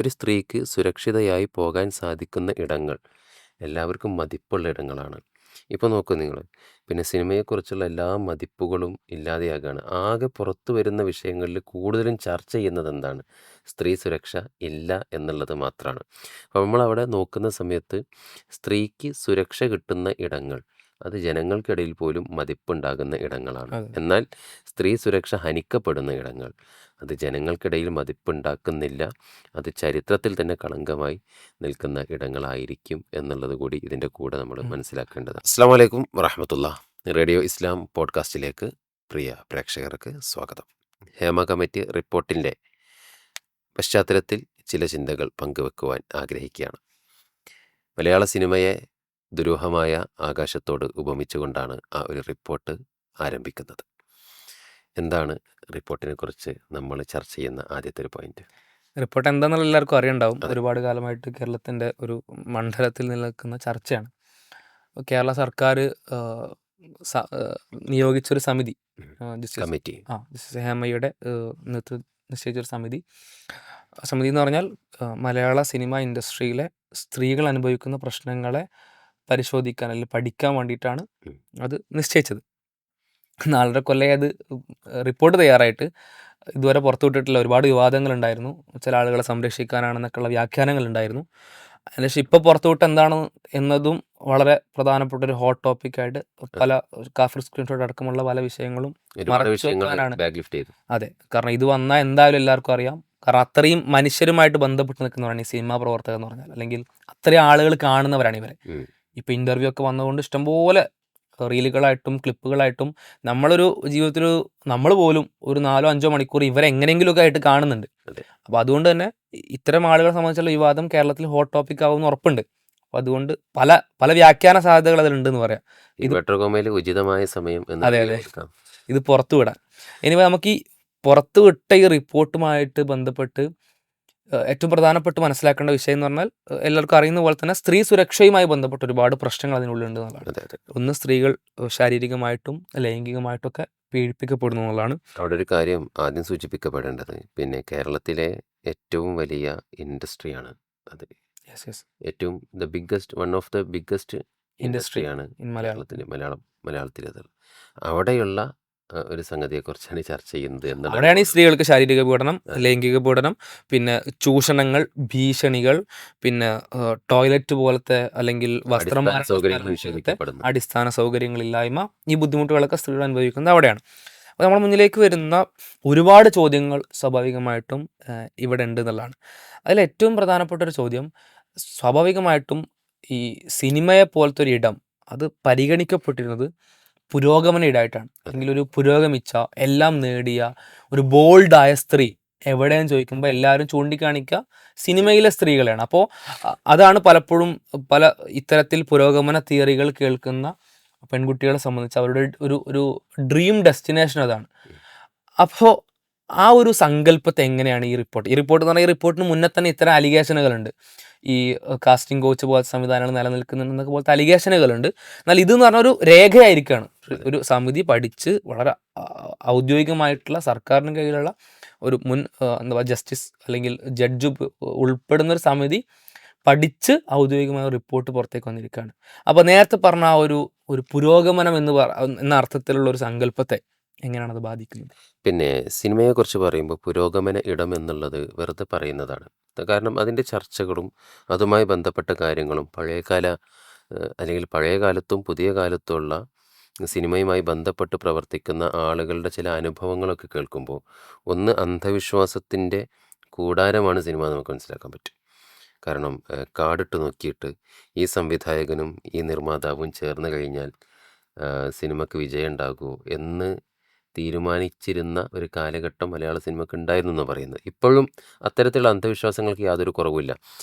ഒരു സ്ത്രീക്ക് സുരക്ഷിതയായി പോകാൻ സാധിക്കുന്ന ഇടങ്ങൾ എല്ലാവർക്കും മതിപ്പുള്ള ഇടങ്ങളാണ്. ഇപ്പോൾ നോക്കൂ നിങ്ങൾ, പിന്നെ സിനിമയെക്കുറിച്ചുള്ള എല്ലാ മതിപ്പുകളും ഇല്ലാതെയാകാണ്. ആകെ പുറത്തു വരുന്ന വിഷയങ്ങളിൽ കൂടുതലും ചർച്ച ചെയ്യുന്നത് എന്താണ്? സ്ത്രീ സുരക്ഷ ഇല്ല എന്നുള്ളത് മാത്രമാണ്. അപ്പോൾ നമ്മളവിടെ നോക്കുന്ന സമയത്ത് സ്ത്രീക്ക് സുരക്ഷ കിട്ടുന്ന ഇടങ്ങൾ അത് ജനങ്ങൾക്കിടയിൽ പോലും മതിപ്പുണ്ടാകുന്ന ഇടങ്ങളാണ്. അതെ. എന്നാൽ സ്ത്രീ സുരക്ഷ ഹനിക്കപ്പെടുന്ന ഇടങ്ങൾ അത് ജനങ്ങൾക്കിടയിൽ മതിപ്പുണ്ടാക്കുന്നില്ല. അത് ചരിത്രത്തിൽ തന്നെ കളങ്കമായി നിൽക്കുന്ന ഇടങ്ങളായിരിക്കും എന്നുള്ളത് കൂടി ഇതിൻ്റെ കൂടെ നമ്മൾ ഉം. മനസ്സിലാക്കേണ്ടത്. അസ്സലാമു അലൈക്കും വറഹ്മത്തുള്ളാഹ്. റേഡിയോ ഇസ്ലാം പോഡ്കാസ്റ്റിലേക്ക് പ്രിയ പ്രേക്ഷകർക്ക് സ്വാഗതം. ഹേമ കമ്മിറ്റി റിപ്പോർട്ടിൻ്റെ പശ്ചാത്തലത്തിൽ ചില ചിന്തകൾ പങ്കുവെക്കുവാൻ ആഗ്രഹിക്കുകയാണ്. മലയാള സിനിമയെ ദുരൂഹമായ ആകാശത്തോട് ഉപമിച്ചുകൊണ്ടാണ് ആ ഒരു റിപ്പോർട്ട് ആരംഭിക്കുന്നത്. എന്താണ് റിപ്പോർട്ടിനെ കുറിച്ച് നമ്മൾ ചർച്ച ചെയ്യുന്ന ആദ്യത്തെ ഒരു പോയിന്റ്? റിപ്പോർട്ട് എന്താന്നുള്ള എല്ലാവർക്കും അറിയുണ്ടാവും. അതെ. ഒരുപാട് കാലമായിട്ട് കേരളത്തിൻ്റെ ഒരു മണ്ഡലത്തിൽ നിലനിൽക്കുന്ന ചർച്ചയാണ്. കേരള സർക്കാർ നിയോഗിച്ചൊരു സമിതി, ഉം. Justice committee. ജസ്റ്റിസ് ഹേമയുടെ നേതൃത്വം നിശ്ചയിച്ചൊരു സമിതി. സമിതി എന്ന് പറഞ്ഞാൽ മലയാള സിനിമ ഇൻഡസ്ട്രിയിലെ സ്ത്രീകൾ അനുഭവിക്കുന്ന പ്രശ്നങ്ങളെ പരിശോധിക്കാൻ അല്ലെങ്കിൽ പഠിക്കാൻ വേണ്ടിയിട്ടാണ് ഉം. അത് നിശ്ചയിച്ചത്. 4.5 കൊല്ലമായി അത് റിപ്പോർട്ട് തയ്യാറായിട്ട്. ഇതുവരെ പുറത്തുവിട്ടിട്ടില്ല. ഒരുപാട് വിവാദങ്ങളുണ്ടായിരുന്നു. ചില ആളുകളെ സംരക്ഷിക്കാനാണെന്നൊക്കെയുള്ള വ്യാഖ്യാനങ്ങളുണ്ടായിരുന്നു. അതിനുശേഷം ഇപ്പോൾ പുറത്തുവിട്ട് എന്താണ് എന്നതും വളരെ പ്രധാനപ്പെട്ട ഒരു ഹോട്ട് ടോപ്പിക്കായിട്ട് പല കാഫിർ സ്ക്രീൻഷോട്ട് അടക്കമുള്ള പല വിഷയങ്ങളും ഒരുപാട് മറച്ചു വിഷയങ്ങൾ വെക്കാനാണ്. ബാക്ക് ലിഫ്റ്റ് ചെയ്തു. അതെ, കാരണം ഇത് വന്നാൽ എന്തായാലും എല്ലാവർക്കും അറിയാം. കാരണം അത്രയും മനുഷ്യരുമായിട്ട് ബന്ധപ്പെട്ട് നിൽക്കുന്നവരാണ് ഈ സിനിമാ പ്രവർത്തകർ എന്ന് പറഞ്ഞാൽ. അല്ലെങ്കിൽ അത്രയും ആളുകൾ കാണുന്നവരാണ് ഇവരെ. ഉം. ഇപ്പോൾ ഇൻ്റർവ്യൂ ഒക്കെ വന്നതുകൊണ്ട് ഇഷ്ടംപോലെ റീലുകളായിട്ടും ക്ലിപ്പുകളായിട്ടും നമ്മളൊരു ജീവിതത്തിൽ നമ്മൾ പോലും ഒരു 4-5 മണിക്കൂർ ഇവരെ എങ്ങനെയെങ്കിലുമൊക്കെ ആയിട്ട് കാണുന്നുണ്ട്. അതെ. അപ്പോൾ അതുകൊണ്ട് തന്നെ ഇത്തരം ആളുകളെ സംബന്ധിച്ചുള്ള വിവാദം കേരളത്തിൽ ഹോട്ട് ടോപ്പിക് ആവുമെന്ന് ഉറപ്പുണ്ട്. അപ്പോൾ അതുകൊണ്ട് പല പല വ്യാഖ്യാന സാധ്യതകൾ അതിലുണ്ടെന്ന് പറയാം. ഇത് ഇൻവെർട്ടർ കോമയിൽ ഉചിതമായ സമയം എന്ന് അതെ പേര് അതെ കൊടുക്കാം. ഇത് പുറത്തു വിടാൻ. ഇനി നമുക്ക് ഈ പുറത്തു വിട്ട ഈ റിപ്പോർട്ടുമായിട്ട് ബന്ധപ്പെട്ട് ഏറ്റവും പ്രധാനപ്പെട്ട് മനസ്സിലാക്കേണ്ട വിഷയം എന്ന് പറഞ്ഞാൽ എല്ലാവർക്കും അറിയുന്ന പോലെ തന്നെ സ്ത്രീ സുരക്ഷയുമായി ബന്ധപ്പെട്ട് ഒരുപാട് പ്രശ്നങ്ങൾ അതിനുള്ളിലുണ്ട് എന്നുള്ളതാണ്. അതെ, അതെ. ഒന്ന്, സ്ത്രീകൾ ശാരീരികമായിട്ടും ലൈംഗികമായിട്ടും ഒക്കെ പീഡിപ്പിക്കപ്പെടുന്നു എന്നുള്ളതാണ്. അവിടെ ഒരു കാര്യം ആദ്യം സൂചിപ്പിക്കപ്പെടേണ്ടത്, പിന്നെ കേരളത്തിലെ ഏറ്റവും വലിയ ഇൻഡസ്ട്രിയാണ് അത്. യെസ് യെസ് ഏറ്റവും one of the biggest industry ഇൻഡസ്ട്രിയാണ് ഇൻ മലയാളം. മലയാളത്തിലേത്. അവിടെയുള്ള ഒരു സംഗതിയെക്കുറിച്ചാണ് ചർച്ച ചെയ്യുന്നത് എന്നുള്ളത്. അവിടെയാണ് ഈ സ്ത്രീകൾക്ക് ശാരീരിക പീഡനം, അതെ. ലൈംഗിക പീഡനം, പിന്നെ ചൂഷണങ്ങൾ, ഭീഷണികൾ, പിന്നെ ടോയ്ലറ്റ് പോലത്തെ അല്ലെങ്കിൽ വസ്ത്രം അടിസ്ഥാന മാറാനുള്ള സൗകര്യങ്ങൾ സ്ഥലം പോലത്തെ നിഷേധിക്കപ്പെടുന്നു. അടിസ്ഥാന സൗകര്യങ്ങളില്ലായ്മ, ഈ ബുദ്ധിമുട്ടുകളൊക്കെ സ്ത്രീകൾ അനുഭവിക്കുന്നത് അവിടെയാണ്. അപ്പോൾ നമ്മുടെ മുന്നിലേക്ക് വരുന്ന ഒരുപാട് ചോദ്യങ്ങൾ സ്വാഭാവികമായിട്ടും ഇവിടെ ഉണ്ട് എന്നുള്ളതാണ്. അതിൽ ഏറ്റവും പ്രധാനപ്പെട്ട ഒരു ചോദ്യം, സ്വാഭാവികമായിട്ടും ഈ സിനിമയെ പോലത്തെ ഒരു ഇടം അത് പരിഗണിക്കപ്പെട്ടിരുന്നത് പുരോഗമന ഇടായിട്ടാണ്. അല്ലെങ്കിൽ ഒരു പുരോഗമിച്ച, എല്ലാം നേടിയ, ഒരു ബോൾഡായ സ്ത്രീ എവിടെയെന്ന് ചോദിക്കുമ്പോൾ എല്ലാവരും ചൂണ്ടിക്കാണിക്കുക സിനിമയിലെ സ്ത്രീകളെയാണ്. അപ്പോൾ അതാണ് പലപ്പോഴും പല ഇത്തരത്തിൽ പുരോഗമന തിയറികൾ കേൾക്കുന്ന പെൺകുട്ടികളെ സംബന്ധിച്ച് അവരുടെ ഒരു ഒരു ഡ്രീം ഡെസ്റ്റിനേഷൻ അതാണ്. അപ്പോൾ ആ ഒരു സങ്കല്പത്തെ എങ്ങനെയാണ് ഈ റിപ്പോർട്ട് എന്ന് പറഞ്ഞാൽ, ഈ റിപ്പോർട്ടിന് മുന്നേ തന്നെ ഇത്തരം അലിഗേഷനുകളുണ്ട്. ഈ കാസ്റ്റിംഗ് കോച്ച് പോലത്തെ സംവിധാനങ്ങൾ നിലനിൽക്കുന്നുണ്ടെന്നൊക്കെ പോലത്തെ അലിഗേഷനുകളുണ്ട്. എന്നാൽ ഇതെന്ന് പറഞ്ഞാൽ ഒരു രേഖയായിരിക്കുകയാണ്. ഒരു സമിതി പഠിച്ച് വളരെ ഔദ്യോഗികമായിട്ടുള്ള സർക്കാരിന് കീഴിലുള്ള ഒരു മുൻ എന്താ പറയുക ജസ്റ്റിസ് അല്ലെങ്കിൽ ജഡ്ജ് ഉൾപ്പെടുന്ന ഒരു സമിതി പഠിച്ച് ഔദ്യോഗികമായ റിപ്പോർട്ട് പുറത്തേക്ക് വന്നിരിക്കുകയാണ്. അപ്പോൾ നേരത്തെ പറഞ്ഞ ആ ഒരു പുരോഗമനം എന്ന അർത്ഥത്തിലുള്ള ഒരു സങ്കല്പത്തെ എങ്ങനെയാണ് അത് ബാധിക്കുന്നത്? പിന്നെ സിനിമയെക്കുറിച്ച് പറയുമ്പോൾ പുരോഗമന ഇടം എന്നുള്ളത് വെറുതെ പറയുന്നതാണ്. കാരണം അതിൻ്റെ ചർച്ചകളും അതുമായി ബന്ധപ്പെട്ട കാര്യങ്ങളും അല്ലെങ്കിൽ പഴയ കാലത്തും പുതിയ കാലത്തുമുള്ള സിനിമയുമായി ബന്ധപ്പെട്ട് പ്രവർത്തിക്കുന്ന ആളുകളുടെ ചില അനുഭവങ്ങളൊക്കെ കേൾക്കുമ്പോൾ, ഒന്ന് അന്ധവിശ്വാസത്തിൻ്റെ കൂടാരമാണ് സിനിമ എന്ന് നമുക്ക് മനസ്സിലാക്കാൻ പറ്റും. കാരണം കാർഡിട്ട് നോക്കിയിട്ട് ഈ സംവിധായകനും ഈ നിർമ്മാതാവും ചേർന്ന് കഴിഞ്ഞാൽ സിനിമയ്ക്ക് വിജയം ഉണ്ടാകുമോ എന്ന് തീരുമാനിച്ചിരുന്ന ഒരു കാലഘട്ടം മലയാള സിനിമയ്ക്ക് ഉണ്ടായിരുന്നു എന്നാണ് പറയുന്നത്. ഇപ്പോഴും അത്തരത്തിലുള്ള അന്ധവിശ്വാസങ്ങൾക്ക് യാതൊരു കുറവുമില്ല.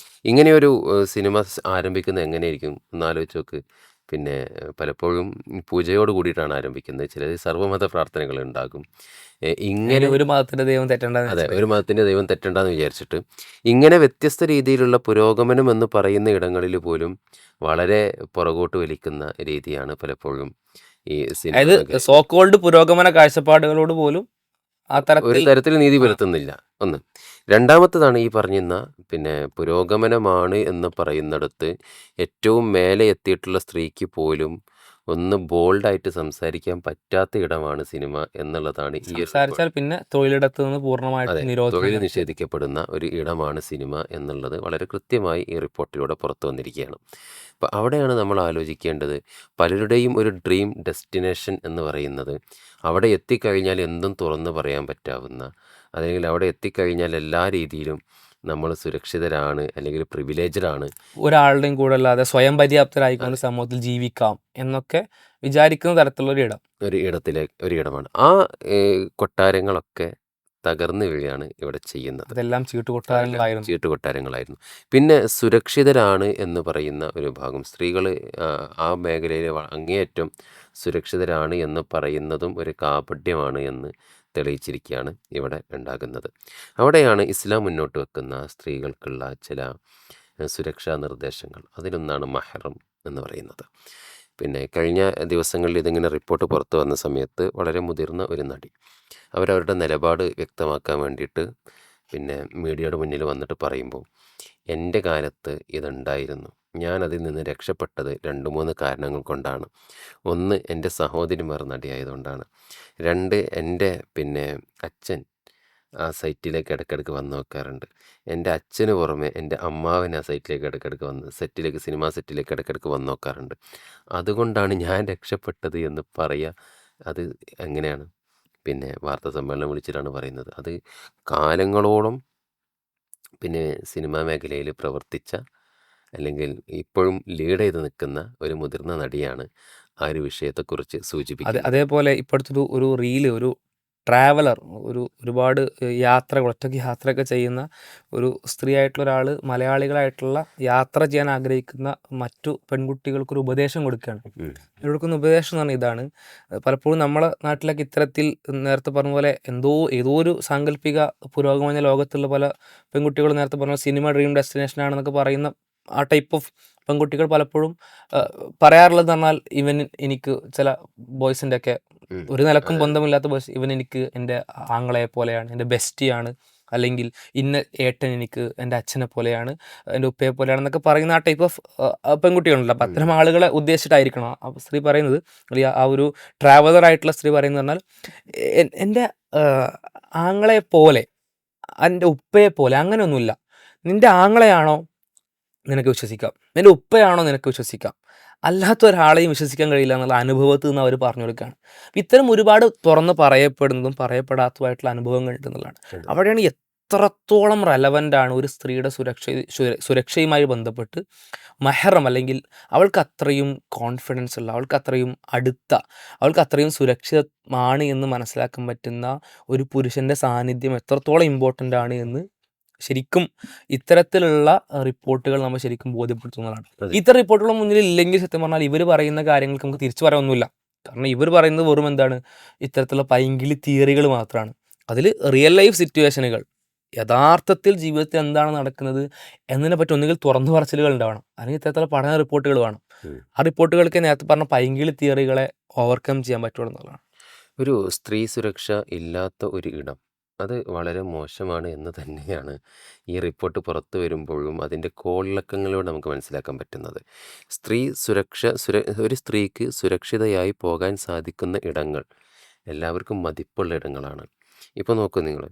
ഇങ്ങനെയൊരു സിനിമ ആരംഭിക്കുന്നത് എങ്ങനെയായിരിക്കും ഒന്നാലോചിച്ച് നോക്ക്. പിന്നെ പലപ്പോഴും പൂജയോട് കൂടിയിട്ടാണ് ആരംഭിക്കുന്നത്. ചിലത് സർവ്വമത പ്രാർത്ഥനകൾ ഉണ്ടാകും. ഇങ്ങനെ ഒരു മതത്തിന്റെ ദൈവം തെറ്റണ്ടെന്ന് അതെ, വെച്ചിട്ട്. ഒരു മതത്തിൻ്റെ ദൈവം തെറ്റണ്ടെന്ന് വിചാരിച്ചിട്ട് ഇങ്ങനെ വ്യത്യസ്ത രീതിയിലുള്ള പുരോഗമനം എന്ന് പറയുന്ന ഇടങ്ങളിൽ പോലും വളരെ പുറകോട്ട് വലിക്കുന്ന രീതിയാണ് പലപ്പോഴും ഈ സിനിമ അതായത് സോ കോൾഡ് പുരോഗമന കാഴ്ചപ്പാടുകളോട് പോലും ആ ഒരു തരത്തിൽ തരത്തിൽ നീതി ആ, പുലർത്തുന്നില്ല. ഒന്ന്. രണ്ടാമത്തതാണ് ഈ പറഞ്ഞിരുന്ന പിന്നെ പുരോഗമനമാണ് എന്ന് പറയുന്നിടത്ത് ഏറ്റവും മേലെ എത്തിയിട്ടുള്ള സ്ത്രീക്ക് പോലും ഒന്ന് ബോൾഡായിട്ട് സംസാരിക്കാൻ പറ്റാത്ത ഇടമാണ് സിനിമ എന്നുള്ളതാണ് ഈ ഒരു റിപ്പോർട്ട്. സംസാരിച്ചാൽ പിന്നെ തൊഴിലിടത്ത് നിന്ന് അതെ. പൂർണ്ണമായിട്ടും നിരോധനം തൊഴിൽ വരും. നിഷേധിക്കപ്പെടുന്ന ഒരു ഇടമാണ് സിനിമ എന്നുള്ളത് വളരെ കൃത്യമായി ഈ റിപ്പോർട്ടിലൂടെ പുറത്തു വന്നിരിക്കുകയാണ്. അപ്പോൾ അവിടെയാണ് നമ്മൾ ആലോചിക്കേണ്ടത്. പലരുടെയും ഒരു ഡ്രീം ഡെസ്റ്റിനേഷൻ എന്ന് പറയുന്നത് അവിടെ എത്തിക്കഴിഞ്ഞാൽ എന്തും തുറന്നു പറയാൻ പറ്റാവുന്ന, അല്ലെങ്കിൽ അവിടെ എത്തിക്കഴിഞ്ഞാൽ എല്ലാ രീതിയിലും നമ്മൾ സുരക്ഷിതരാണ് അല്ലെങ്കിൽ പ്രിവിലേജ്ഡ് ആണ്. ഒരാളുടെയും കൂടെ അല്ലാതെ സ്വയം പര്യാപ്തരായിക്കൊണ്ട് അതെ. സമൂഹത്തിൽ ജീവിക്കാം എന്നൊക്കെ വിചാരിക്കുന്ന തരത്തിലുള്ള ഒരു ഇടം. ഒരു ഇടമാണ്. ആ കൊട്ടാരങ്ങളൊക്കെ തകർന്നു വീഴുകയാണ് ഇവിടെ ചെയ്യുന്നത്. അതെല്ലാം അതെല്ലാം ചീട്ടുകൊട്ടാരങ്ങളായിരുന്നു. ചീട്ടുകൊട്ടാരങ്ങളായിരുന്നു. പിന്നെ സുരക്ഷിതരാണ് എന്ന് പറയുന്ന ഒരു ഭാഗം. സ്ത്രീകൾ ആ മേഖലയിൽ അങ്ങേയറ്റം സുരക്ഷിതരാണ് എന്ന് പറയുന്നതും ഒരു കാപട്യമാണ് എന്ന് തെളിയിച്ചിരിക്കുകയാണ് ഇവിടെ ഉണ്ടാകുന്നത്. അവിടെയാണ് ഇസ്ലാം മുന്നോട്ട് വെക്കുന്ന സ്ത്രീകൾക്കുള്ള ചില സുരക്ഷാ നിർദ്ദേശങ്ങൾ. അതിലൊന്നാണ് മഹ്റം എന്ന് പറയുന്നത്. പിന്നെ കഴിഞ്ഞ ദിവസങ്ങളിൽ ഇതിങ്ങനെ റിപ്പോർട്ട് പുറത്തു വന്ന സമയത്ത് വളരെ മുതിർന്ന ഒരു നടി അവരവരുടെ നിലപാട് വ്യക്തമാക്കാൻ വേണ്ടിയിട്ട് പിന്നെ മീഡിയയുടെ മുന്നിൽ വന്നിട്ട് പറയുമ്പോൾ, എൻ്റെ കാലത്ത് ഇതുണ്ടായിരുന്നു. ഞാൻ അതിൽ നിന്ന് രക്ഷപ്പെട്ടത് 2-3 കാരണങ്ങൾ കൊണ്ടാണ്. ഒന്ന്, എൻ്റെ സഹോദരിമാർ നടിയായതുകൊണ്ടാണ്. 2, എൻ്റെ പിന്നെ അച്ഛൻ ആ സൈറ്റിലേക്ക് ഇടയ്ക്കിടയ്ക്ക് വന്ന് നോക്കാറുണ്ട്. എൻ്റെ അച്ഛന് പുറമെ എൻ്റെ അമ്മാവൻ ആ സൈറ്റിലേക്ക് ഇടയ്ക്കിടയ്ക്ക് സിനിമാ സെറ്റിലേക്ക് ഇടയ്ക്കിടയ്ക്ക് വന്ന് നോക്കാറുണ്ട്. അതുകൊണ്ടാണ് ഞാൻ രക്ഷപ്പെട്ടത് എന്ന് പറയുക. അത് എങ്ങനെയാണ്? പിന്നെ വാർത്താ സമ്മേളനം വിളിച്ചിട്ടാണ് പറയുന്നത്. അത് കാലങ്ങളോളം പിന്നെ സിനിമാ മേഖലയിൽ പ്രവർത്തിച്ച, അല്ലെങ്കിൽ ഇപ്പോഴും ലീഡ് ചെയ്ത് നിൽക്കുന്ന ഒരു മുതിർന്ന നടിയാണ് ആ ഒരു വിഷയത്തെക്കുറിച്ച് സൂചിപ്പിക്കുന്നത്. അതേപോലെ ഇപ്പോഴത്തെ ഒരു റീല്, ഒരു ട്രാവലർ, ഒരുപാട് യാത്രകൾ, ഒറ്റയ്ക്ക് യാത്രയൊക്കെ ചെയ്യുന്ന ഒരു സ്ത്രീ ആയിട്ടുള്ള ഒരാൾ മലയാളികളായിട്ടുള്ള യാത്ര ചെയ്യാൻ ആഗ്രഹിക്കുന്ന മറ്റു പെൺകുട്ടികൾക്കൊരു ഉപദേശം കൊടുക്കുകയാണ്. ഉം. കൊടുക്കുന്ന ഉപദേശം എന്ന് പറഞ്ഞാൽ ഇതാണ്. പലപ്പോഴും നമ്മളെ നാട്ടിലൊക്കെ ഇത്തരത്തിൽ നേരത്തെ പറഞ്ഞ പോലെ ഏതോ ഒരു സാങ്കല്പിക പുരോഗമന ലോകത്തുള്ള പല പെൺകുട്ടികൾ നേരത്തെ പറഞ്ഞ സിനിമ ഡ്രീം ഡെസ്റ്റിനേഷൻ ആണെന്നൊക്കെ പറയുന്ന ആ ടൈപ്പ് ഓഫ് പെൺകുട്ടികൾ പലപ്പോഴും പറയാറുള്ളത് പറഞ്ഞാൽ, എനിക്ക് ചില ബോയ്സിൻ്റെ ഒക്കെ ഉം. ഒരു നിലക്കും അതെ. ബന്ധമില്ലാത്ത ബോയ്സ്, എനിക്ക് എൻ്റെ ആങ്ങളയെ പോലെയാണ്, എൻ്റെ ബെസ്റ്റിയാണ്, അല്ലെങ്കിൽ ഇന്ന ഏട്ടൻ എനിക്ക് എൻ്റെ അച്ഛനെ പോലെയാണ്, എൻ്റെ ഉപ്പയെ പോലെയാണെന്നൊക്കെ പറയുന്ന ആ ടൈപ്പ് ഓഫ് പെൺകുട്ടികളുണ്ടല്ലോ. അപ്പം അത്തരം ആളുകളെ ഉദ്ദേശിച്ചിട്ടായിരിക്കണം ആ സ്ത്രീ പറയുന്നത്. അല്ലെങ്കിൽ ആ ഒരു ട്രാവലർ ആയിട്ടുള്ള സ്ത്രീ പറയുന്നത് പറഞ്ഞാൽ, എൻ്റെ ആങ്ങളെ പോലെ, എൻ്റെ ഉപ്പയെ പോലെ അങ്ങനെയൊന്നുമില്ല. നിൻ്റെ ആങ്ങളെയാണോ നിനക്ക് വിശ്വസിക്കാം, നിൻ്റെ ഉപ്പയാണോ നിനക്ക് വിശ്വസിക്കാം, അല്ലാത്ത ഒരാളെയും വിശ്വസിക്കാൻ കഴിയില്ല എന്നുള്ള അനുഭവത്തിൽ നിന്ന് അവർ പറഞ്ഞു കൊടുക്കുകയാണ്. ഇത്തരം ഒരുപാട് തുറന്ന് പറയപ്പെടുന്നതും പറയപ്പെടാത്തതുമായിട്ടുള്ള അനുഭവങ്ങൾ ഉണ്ടെന്നുള്ളതാണ്. ഉണ്ട്. അവിടെയാണ് എത്രത്തോളം റെലവൻ്റ് ആണ് ഒരു സ്ത്രീയുടെ സുരക്ഷയുമായി ബന്ധപ്പെട്ട് മെഹ്റം, അല്ലെങ്കിൽ അവൾക്ക് അത്രയും കോൺഫിഡൻസ് ഉള്ള, അവൾക്ക് അത്രയും അടുത്ത, അവൾക്ക് അത്രയും സുരക്ഷിതമാണ് എന്ന് മനസ്സിലാക്കാൻ പറ്റുന്ന ഒരു പുരുഷൻ്റെ സാന്നിധ്യം എത്രത്തോളം ഇമ്പോർട്ടൻ്റ് ആണ് എന്ന് ശരിക്കും ഇത്തരത്തിലുള്ള റിപ്പോർട്ടുകൾ നമ്മൾ ശരിക്കും ബോധ്യപ്പെടുത്തുന്നതാണ്. അതെ. ഇത്തരം റിപ്പോർട്ടുകൾ മുന്നിൽ ഇല്ലെങ്കിൽ സത്യം പറഞ്ഞാൽ ഇവർ പറയുന്ന കാര്യങ്ങൾക്ക് നമുക്ക് തിരിച്ചു പറയാനൊന്നുമില്ല. കാരണം ഇവർ പറയുന്നത് വെറും എന്താണ്, ഇത്തരത്തിലുള്ള പൈങ്കിളി തിയറികൾ മാത്രമാണ്. അതിൽ റിയൽ ലൈഫ് സിറ്റുവേഷനുകൾ, യഥാർത്ഥത്തിൽ ജീവിതത്തിൽ എന്താണ് നടക്കുന്നത് എന്നതിനെ പറ്റി ഒന്നുകിൽ തുറന്നു പറച്ചിലുകൾ ഉണ്ടാവണം, അല്ലെങ്കിൽ ഇത്തരത്തിലുള്ള പഠന റിപ്പോർട്ടുകൾ വേണം. ഉം. ആ റിപ്പോർട്ടുകൾക്ക് നേരത്തെ പറഞ്ഞ പൈങ്കിളി തിയറികളെ ഓവർകം ചെയ്യാൻ പറ്റുള്ളൂ എന്നുള്ളതാണ്. ഒരു സ്ത്രീ സുരക്ഷ ഇല്ലാത്ത ഒരു ഇടം അത് വളരെ മോശമാണ് എന്ന് തന്നെയാണ് ഈ റിപ്പോർട്ട് പുറത്തു വരുമ്പോഴും അതിൻ്റെ കോളിളക്കങ്ങളിലൂടെ നമുക്ക് മനസ്സിലാക്കാൻ പറ്റുന്നത്. ഒരു സ്ത്രീക്ക് സുരക്ഷിതയായി പോകാൻ സാധിക്കുന്ന ഇടങ്ങൾ എല്ലാവർക്കും മതിപ്പുള്ള ഇടങ്ങളാണ്. ഇപ്പോൾ നോക്കൂ നിങ്ങൾ,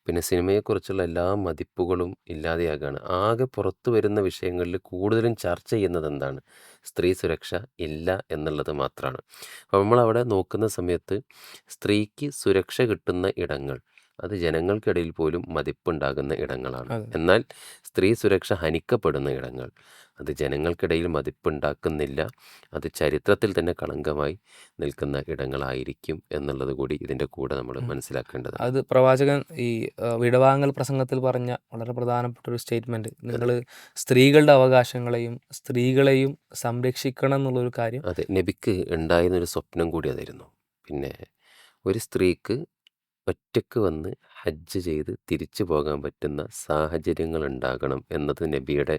പിന്നെ സിനിമയെക്കുറിച്ചുള്ള എല്ലാ മതിപ്പുകളും ഇല്ലാതെയാകാണ്. ആകെ പുറത്തു വരുന്ന വിഷയങ്ങളിൽ കൂടുതലും ചർച്ച ചെയ്യുന്നത് എന്താണ്? സ്ത്രീ സുരക്ഷ ഇല്ല എന്നുള്ളത് മാത്രമാണ്. അപ്പോൾ നമ്മളവിടെ നോക്കുന്ന സമയത്ത് സ്ത്രീക്ക് സുരക്ഷ കിട്ടുന്ന ഇടങ്ങൾ അത് ജനങ്ങൾക്കിടയിൽ പോലും മതിപ്പുണ്ടാകുന്ന ഇടങ്ങളാണ്. അതെ. എന്നാൽ സ്ത്രീ സുരക്ഷ ഹനിക്കപ്പെടുന്ന ഇടങ്ങൾ അത് ജനങ്ങൾക്കിടയിൽ മതിപ്പുണ്ടാക്കുന്നില്ല. അത് ചരിത്രത്തിൽ തന്നെ കളങ്കമായി നിൽക്കുന്ന ഇടങ്ങളായിരിക്കും എന്നുള്ളത് കൂടി ഇതിൻ്റെ കൂടെ നമ്മൾ മനസ്സിലാക്കേണ്ടതാണ്. അത് പ്രവാചകൻ ഈ വിടവാങ്ങൽ പ്രസംഗത്തിൽ പറഞ്ഞ വളരെ പ്രധാനപ്പെട്ട ഒരു സ്റ്റേറ്റ്മെൻറ്റ്, നിങ്ങൾ സ്ത്രീകളുടെ അവകാശങ്ങളെയും സ്ത്രീകളെയും സംരക്ഷിക്കണം എന്നുള്ളൊരു കാര്യം. അതെ, നബിക്ക് ഉണ്ടായിരുന്നൊരു സ്വപ്നം കൂടി അതായിരുന്നു. പിന്നെ ഒരു സ്ത്രീക്ക് ഒറ്റയ്ക്ക് വന്ന് ഹജ്ജ് ചെയ്ത് തിരിച്ചു പോകാൻ പറ്റുന്ന സാഹചര്യങ്ങൾ ഉണ്ടാകണം എന്നത് നബിയുടെ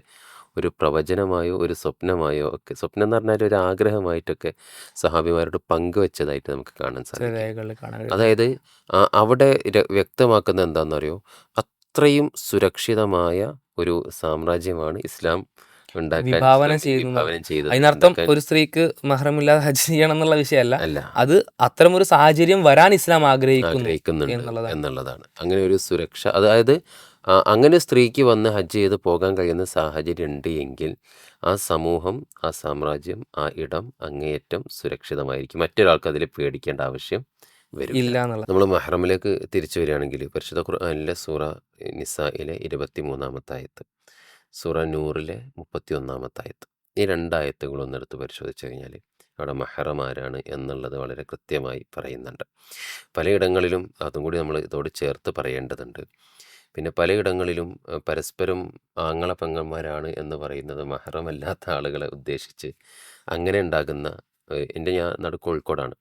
ഒരു പ്രവചനമായോ ഒരു സ്വപ്നമായോ ഒക്കെ, സ്വപ്നം എന്ന് പറഞ്ഞാൽ ഒരു ആഗ്രഹമായിട്ടൊക്കെ സഹാബിമാരോട് പങ്കുവെച്ചതായിട്ട് നമുക്ക് കാണാൻ ചില സാധിക്കും. രേഖകളിൽ കാണാൻ കഴിയും. അതായത് അവിടെ വ്യക്തമാക്കുന്നത് എന്താണെന്നറിയോ, അത്രയും സുരക്ഷിതമായ ഒരു സാമ്രാജ്യമാണ് ഇസ്ലാം വിഭാവനം ചെയ്യുന്നു എന്നാണ്. വിഭാവനം ചെയ്തത്. അതിനർത്ഥം ഒരു സ്ത്രീക്ക് മഹ്റമില്ലാതെ ഹജ്ജ് ചെയ്യണം എന്നുള്ള വിഷയമല്ല, അല്ല, അത് അത്തരമൊരു സാഹചര്യം വരാൻ ഇസ്ലാം ആഗ്രഹിക്കുന്നു ആഗ്രഹിക്കുന്നുണ്ട് എന്നുള്ളതാണ്. എന്നുള്ളതാണ്. അങ്ങനെ ഒരു സുരക്ഷ, അതായത് അങ്ങനെ സ്ത്രീക്ക് വന്ന് ഹജ്ജ് ചെയ്ത് പോകാൻ കഴിയുന്ന സാഹചര്യം ഉണ്ട് എങ്കിൽ ആ സമൂഹം, ആ സാമ്രാജ്യം, ആ ഇടം അങ്ങേയറ്റം സുരക്ഷിതമായിരിക്കും. മറ്റൊരാൾക്ക് അതിൽ പേടിക്കേണ്ട ആവശ്യം വരില്ല. ഇല്ല എന്നുള്ളത്. നമ്മൾ മഹ്റമിലേക്ക് തിരിച്ചു വരികയാണെങ്കിൽ പരിശുദ്ധ ഖുർആനിലെ സൂറ നിസായിലെ 23-ാമത്തെ ആയത്ത്, സൂറ നൂറിലെ 31-ാമത്തെ ആയത്ത്, ഈ രണ്ടായത്തുകളൊന്നും എടുത്ത് പരിശോധിച്ച് കഴിഞ്ഞാൽ അവിടെ മഹ്റം ആരാണ് എന്നുള്ളത് വളരെ കൃത്യമായി പറയുന്നുണ്ട്. പലയിടങ്ങളിലും അതും കൂടി നമ്മൾ ഇതോട് ചേർത്ത് പറയേണ്ടതുണ്ട്. പിന്നെ പലയിടങ്ങളിലും പരസ്പരം ആങ്ങള പെങ്ങന്മാരാണ് എന്ന് പറയുന്നത് മഹ്റമല്ലാത്ത ആളുകളെ ഉദ്ദേശിച്ച് അങ്ങനെ ഉണ്ടാകുന്ന, എൻ്റെ നാട് കോഴിക്കോടാണ്.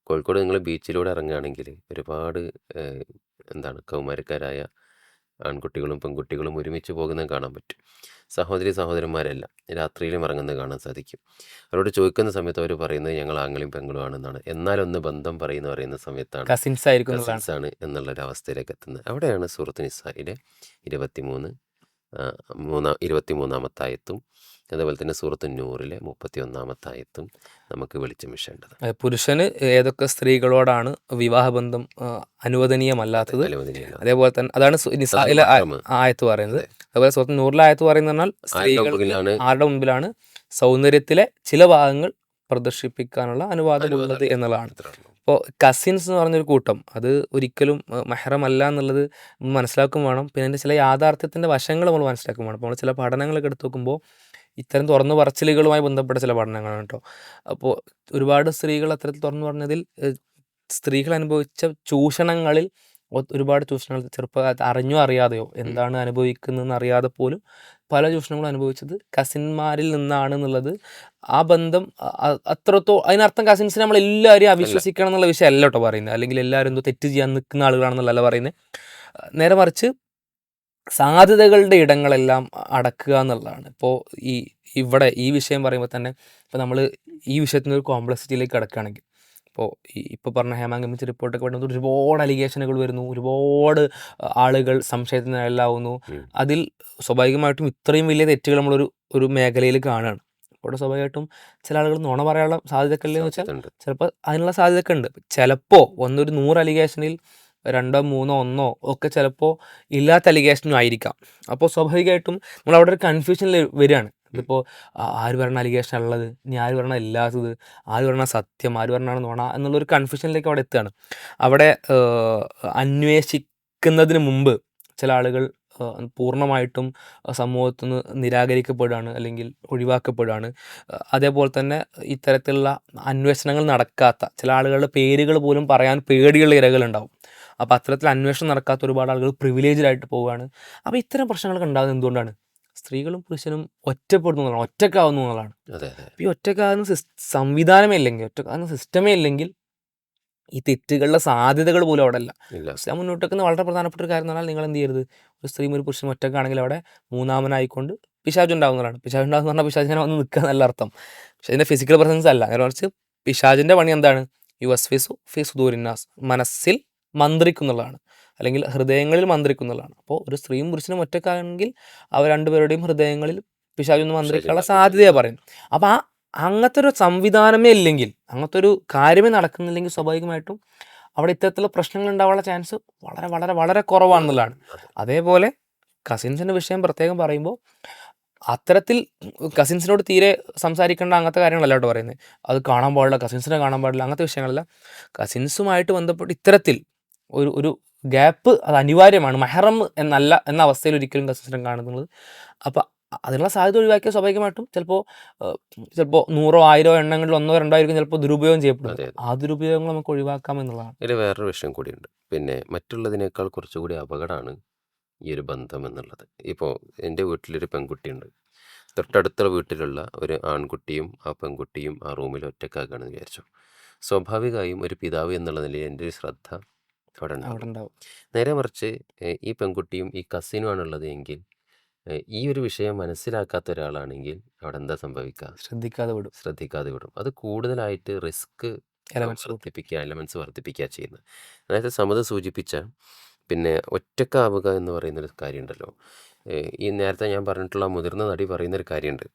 കോഴിക്കോട് നിങ്ങൾ ബീച്ചിലൂടെ ഇറങ്ങുകയാണെങ്കിൽ ഒരുപാട് എന്താണ് കൗമാരക്കാരായ ആൺകുട്ടികളും പെൺകുട്ടികളും ഒരുമിച്ച് പോകുന്നത് കാണാൻ പറ്റും. സഹോദരി സഹോദരന്മാരല്ല, രാത്രിയിലും ഇറങ്ങുന്നത് കാണാൻ സാധിക്കും. അവരോട് ചോദിക്കുന്ന സമയത്ത് അവർ പറയുന്നത് ഞങ്ങൾ ആങ്ങളെയും പെങ്ങളും ആണെന്നാണ്. എന്നാലൊന്ന് ബന്ധം പറയുന്ന സമയത്താണ് കസിൻസ് ആയിരിക്കും എന്നുള്ളതാണ്. കസിൻസ് ആണ് എന്നുള്ളൊരവസ്ഥയിലേക്ക് എത്തുന്നത്. അവിടെയാണ് സൂറത്ത് നിസായിലെ 23-ാമത്തെ ആയത്തും അതുപോലെ തന്നെ സൂറത്ത് നൂറിലെ 31-ാമത്തെ ആയത്തും നമുക്ക് വെളിച്ചം വീശേണ്ടത്. പുരുഷന് ഏതൊക്കെ സ്ത്രീകളോടാണ് വിവാഹബന്ധം അനുവദനീയമല്ലാത്തത്, അതേപോലെ തന്നെ അതാണ് നിസായിലെ ആയത്ത് പറയുന്നത്. അതുപോലെ സൂറത്ത് നൂറിലെ ആയത്ത് പറയുന്നത് പറഞ്ഞാൽ സ്ത്രീകൾ ആരുടെ മുമ്പിലാണ് സൗന്ദര്യത്തിലെ ചില ഭാഗങ്ങൾ പ്രദർശിപ്പിക്കാനുള്ള അനുവാദമുള്ളത് എന്നുള്ളതാണ്. ഇപ്പോൾ കസിൻസ് എന്ന് പറഞ്ഞൊരു കൂട്ടം, അത് ഒരിക്കലും മഹ്റമല്ല എന്നുള്ളത് മനസ്സിലാക്കും വേണം. പിന്നെ അതിൻ്റെ ചില യാഥാർത്ഥ്യത്തിൻ്റെ വശങ്ങൾ നമ്മൾ മനസ്സിലാക്കും വേണം. അപ്പോൾ നമ്മൾ ചില പഠനങ്ങളൊക്കെ എടുത്ത് നോക്കുമ്പോൾ ഇത്തരം തുറന്നു പറച്ചിലുകളുമായി ബന്ധപ്പെട്ട ചില പഠനങ്ങളാണ് കേട്ടോ. അപ്പോൾ ഒരുപാട് സ്ത്രീകൾ അത്തരത്തിൽ തുറന്നു പറഞ്ഞതിൽ സ്ത്രീകൾ അനുഭവിച്ച ചൂഷണങ്ങളിൽ ഒരുപാട് ചൂഷണങ്ങൾ ചെറുപ്പകാലത്ത് അറിഞ്ഞോ അറിയാതെയോ എന്താണ് അനുഭവിക്കുന്നതെന്ന് അറിയാതെ പോലും പല ചൂഷണങ്ങളും അനുഭവിച്ചത് കസിന്മാരിൽ നിന്നാണ് എന്നുള്ളത്. ആ ബന്ധം അതിനർത്ഥം കസിൻസിനെ നമ്മൾ എല്ലാവരെയും അവിശ്വസിക്കണം എന്നുള്ള വിഷയം അല്ല കേട്ടോ പറയുന്നത്, അല്ലെങ്കിൽ എല്ലാവരും എന്തോ തെറ്റ് ചെയ്യാൻ നിൽക്കുന്ന ആളുകളാണെന്നുള്ളതല്ല പറയുന്നത്. നേരെ മറിച്ച് സാധ്യതകളുടെ ഇടങ്ങളെല്ലാം അടക്കുക എന്നുള്ളതാണ്. ഇപ്പോൾ ഇവിടെ ഈ വിഷയം പറയുമ്പോൾ തന്നെ ഇപ്പോൾ നമ്മൾ ഈ വിഷയത്തിൻ്റെ ഒരു കോംപ്ലക്സിറ്റിയിലേക്ക് കിടക്കുകയാണെങ്കിൽ, ഇപ്പോൾ പറഞ്ഞ ഹേമ കമ്മിറ്റി റിപ്പോർട്ടൊക്കെ വരുന്നത് ഒരുപാട് അലിഗേഷനുകൾ വരുന്നു, ഒരുപാട് ആളുകൾ സംശയത്തിന് നിഴലാവുന്നു. അതിൽ സ്വാഭാവികമായിട്ടും ഇത്രയും വലിയ തെറ്റുകൾ നമ്മളൊരു മേഖലയിൽ കാണുകയാണ്. അപ്പോൾ സ്വാഭാവികമായിട്ടും ചില ആളുകൾ നുണ പറയാനുള്ള സാധ്യതയൊക്കെ വെച്ചാൽ ചിലപ്പോൾ അതിനുള്ള സാധ്യതയൊക്കെ ഉണ്ട്. ചിലപ്പോൾ ഒരു 100 അലിഗേഷനിൽ 2, 3, 1 ഒക്കെ ചിലപ്പോൾ ഇല്ലാത്ത അലിഗേഷനും ആയിരിക്കാം. അപ്പോൾ സ്വാഭാവികമായിട്ടും നമ്മളവിടെ ഒരു കൺഫ്യൂഷനിൽ വരികയാണ്. ഇതിപ്പോൾ ആര് പറഞ്ഞ അലിഗേഷൻ ഉള്ളത്, ഇനി ആര് പറഞ്ഞ ഇല്ലാത്തത്, ആര് പറഞ്ഞ സത്യം, ആര് പറഞ്ഞാണ് നുണ എന്നുള്ളൊരു കൺഫ്യൂഷനിലേക്ക് അവിടെ എത്തുകയാണ്. അവിടെ അന്വേഷിക്കുന്നതിന് മുമ്പ് ചില ആളുകൾ പൂർണ്ണമായിട്ടും സമൂഹത്തിൽ നിന്ന് നിരാകരിക്കപ്പെടുകയാണ്, അല്ലെങ്കിൽ ഒഴിവാക്കപ്പെടുകയാണ്. അതേപോലെ തന്നെ ഇത്തരത്തിലുള്ള അന്വേഷണങ്ങൾ നടക്കാത്ത ചില ആളുകളുടെ പേരുകൾ പോലും പറയാൻ പേടിയുള്ള ഇരകളുണ്ടാവും. അപ്പോൾ അത്തരത്തിൽ അന്വേഷണം നടക്കാത്ത ഒരുപാട് ആളുകൾ പ്രിവിലേജ്ഡായിട്ട് പോവുകയാണ്. അപ്പോൾ ഇത്തരം പ്രശ്നങ്ങളൊക്കെ ഉണ്ടാകുന്നത് എന്തുകൊണ്ടാണ്? സ്ത്രീകളും പുരുഷനും ഒറ്റപ്പെടുന്നു എന്നുള്ളതാണ്, ഒറ്റക്കാവുന്നു എന്നുള്ളതാണ്. ഈ ഒറ്റക്കാവുന്ന സംവിധാനമേ ഇല്ലെങ്കിൽ, ഒറ്റക്കാവുന്ന സിസ്റ്റമേ ഇല്ലെങ്കിൽ ഈ തെറ്റുകളുടെ സാധ്യതകൾ പോലും അവിടെ അല്ല. ഇസ്ലാം മുന്നോട്ട് വെക്കുന്ന വളരെ പ്രധാനപ്പെട്ട ഒരു കാര്യം എന്ന് പറഞ്ഞാൽ നിങ്ങൾ എന്ത് ചെയ്യരുത്, ഒരു സ്ത്രീയും ഒരു പുരുഷനും ഒറ്റക്കാണെങ്കിൽ അവിടെ മൂന്നാമനായിക്കൊണ്ട് പിശാച് ഉണ്ടാകുന്നതാണ്. പിശാച് ഉണ്ടാകുന്ന പറഞ്ഞാൽ പിശാചിനെ വന്ന് നിൽക്കുക എന്നല്ല അർത്ഥം. പക്ഷേ അതിൻ്റെ ഫിസിക്കൽ പ്രസൻസ് അല്ല. നേരെ മറിച്ച് പിശാചിൻ്റെ പണി എന്താണ്? യുവസ്ഫിസു ഫി സുദൂരിന്നാസ്, മനസ്സിൽ മന്ത്രിക്കുന്നുള്ളതാണ്, അല്ലെങ്കിൽ ഹൃദയങ്ങളിൽ മന്ത്രിക്കുന്നുള്ളതാണ്. അപ്പോൾ ഒരു സ്ത്രീയും പുരുഷനും ഒറ്റക്കാണെങ്കിൽ അവർ രണ്ടുപേരുടെയും ഹൃദയങ്ങളിൽ പിശാചൊന്ന് മന്ത്രിക്കാനുള്ള സാധ്യതയാണ് പറയുന്നത്. അപ്പോൾ അങ്ങനത്തെ ഒരു സംവിധാനമേ ഇല്ലെങ്കിൽ, അങ്ങനത്തെ ഒരു കാര്യമേ നടക്കുന്നില്ലെങ്കിൽ സ്വാഭാവികമായിട്ടും അവിടെ ഇത്തരത്തിലുള്ള പ്രശ്നങ്ങൾ ഉണ്ടാവാനുള്ള ചാൻസ് വളരെ വളരെ വളരെ കുറവാണെന്നുള്ളതാണ്. അതേപോലെ കസിൻസിൻ്റെ വിഷയം പ്രത്യേകം പറയുമ്പോൾ അത്തരത്തിൽ കസിൻസിനോട് തീരെ സംസാരിക്കേണ്ട അങ്ങനത്തെ കാര്യങ്ങളല്ല കേട്ടോ പറയുന്നത്. അത് കാണാൻ പാടില്ല, കസിൻസിനെ കാണാൻ പാടില്ല, അങ്ങനത്തെ വിഷയങ്ങളല്ല. കസിൻസുമായിട്ട് ബന്ധപ്പെട്ട് ഇത്തരത്തിൽ ഒരു ഗ്യാപ്പ് അത് അനിവാര്യമാണ്. മഹ്റം എന്ന അവസ്ഥയിൽ ഒരിക്കലും കസിൻസിനെ കാണുന്നത്. അപ്പോൾ അതിനുള്ള സാധ്യത ഒഴിവാക്കിയ സ്വാഭാവികമായിട്ടും ചിലപ്പോൾ 100, 1000 എണ്ണങ്ങളിൽ 1, 2 ആയിരിക്കും ചിലപ്പോൾ ദുരുപയോഗം ചെയ്യപ്പെടുന്നത്. ആ ദുരുപയോഗങ്ങൾ നമുക്ക് ഒഴിവാക്കാമെന്നുള്ളതാണ്. ഇതിൽ വേറൊരു വിഷയം കൂടിയുണ്ട്. പിന്നെ മറ്റുള്ളതിനേക്കാൾ കുറച്ചുകൂടി അപകടമാണ് ഈ ഒരു ബന്ധം എന്നുള്ളത്. ഇപ്പോൾ എൻ്റെ വീട്ടിലൊരു പെൺകുട്ടിയുണ്ട്. തൊട്ടടുത്ത വീട്ടിലുള്ള ഒരു ആൺകുട്ടിയും ആ പെൺകുട്ടിയും ആ റൂമിൽ ഒറ്റക്കാക്കുകയാണെന്ന് വിചാരിച്ചു. സ്വാഭാവികമായും ഒരു പിതാവ് എന്നുള്ള നിലയിൽ എൻ്റെ ഒരു ശ്രദ്ധ അവിടെ ഉണ്ടാവും. നേരെ മറിച്ച് ഈ പെൺകുട്ടിയും ഈ കസിനുമാണുള്ളത് എങ്കിൽ ഈ ഒരു വിഷയം മനസ്സിലാക്കാത്ത ഒരാളാണെങ്കിൽ അവിടെ എന്താ സംഭവിക്കുക? ശ്രദ്ധിക്കാതെ വിടും. ശ്രദ്ധിക്കാതെ വിടും. അത് കൂടുതലായിട്ട് റിസ്ക് എലമെന്റ്സ് കൂട്ടും. വർദ്ധിപ്പിക്കുക, എലമെൻറ്റ്സ് വർദ്ധിപ്പിക്കുക ചെയ്യുന്നത്. അതായത് സമത സൂചിപ്പിച്ച പിന്നെ ഒറ്റക്കാവുക എന്ന് പറയുന്നൊരു കാര്യമുണ്ടല്ലോ. ഈ നേരത്തെ ഞാൻ പറഞ്ഞിട്ടുള്ള മുതിർന്ന നടി പറയുന്നൊരു കാര്യമുണ്ട്.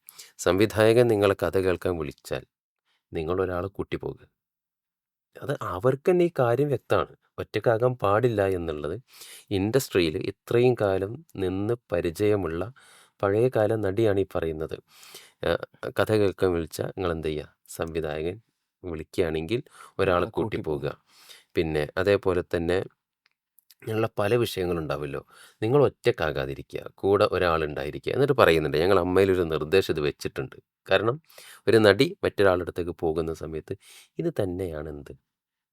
സംവിധായകൻ നിങ്ങളെ കഥ കേൾക്കാൻ വിളിച്ചാൽ നിങ്ങളൊരാളെ കൂട്ടിപ്പോകുക. അത് അവർക്ക് തന്നെ ഈ കാര്യം വ്യക്തമാണ്. ഒറ്റക്കാകാൻ പാടില്ല എന്നുള്ളത് ഇൻഡസ്ട്രിയിൽ ഇത്രയും കാലം നിന്ന് പരിചയമുള്ള പഴയകാല നടിയാണ് ഈ പറയുന്നത്. ആഹ് കഥ കേൾക്കാൻ വിളിച്ചാൽ നിങ്ങളെന്ത് ചെയ്യുക? സംവിധായകൻ വിളിക്കുകയാണെങ്കിൽ ഒരാളെ കൂട്ടിപ്പോകുക. കൂട്ടിപ്പോകും. പിന്നെ അതേപോലെ തന്നെ ഇങ്ങനെയുള്ള പല വിഷയങ്ങളുണ്ടാവുമല്ലോ. നിങ്ങൾ ഒറ്റക്കാകാതിരിക്കുക. കൂടെ ഒരാളുണ്ടായിരിക്കുക. എന്നിട്ട് പറയുന്നുണ്ട്, ഞങ്ങൾ അമ്മയിലൊരു നിർദ്ദേശം ഇത് വെച്ചിട്ടുണ്ട്. കാരണം ഒരു നടി മറ്റൊരാളുടെ അടുത്തേക്ക് പോകുന്ന സമയത്ത് ഇത് തന്നെയാണ് എന്ത്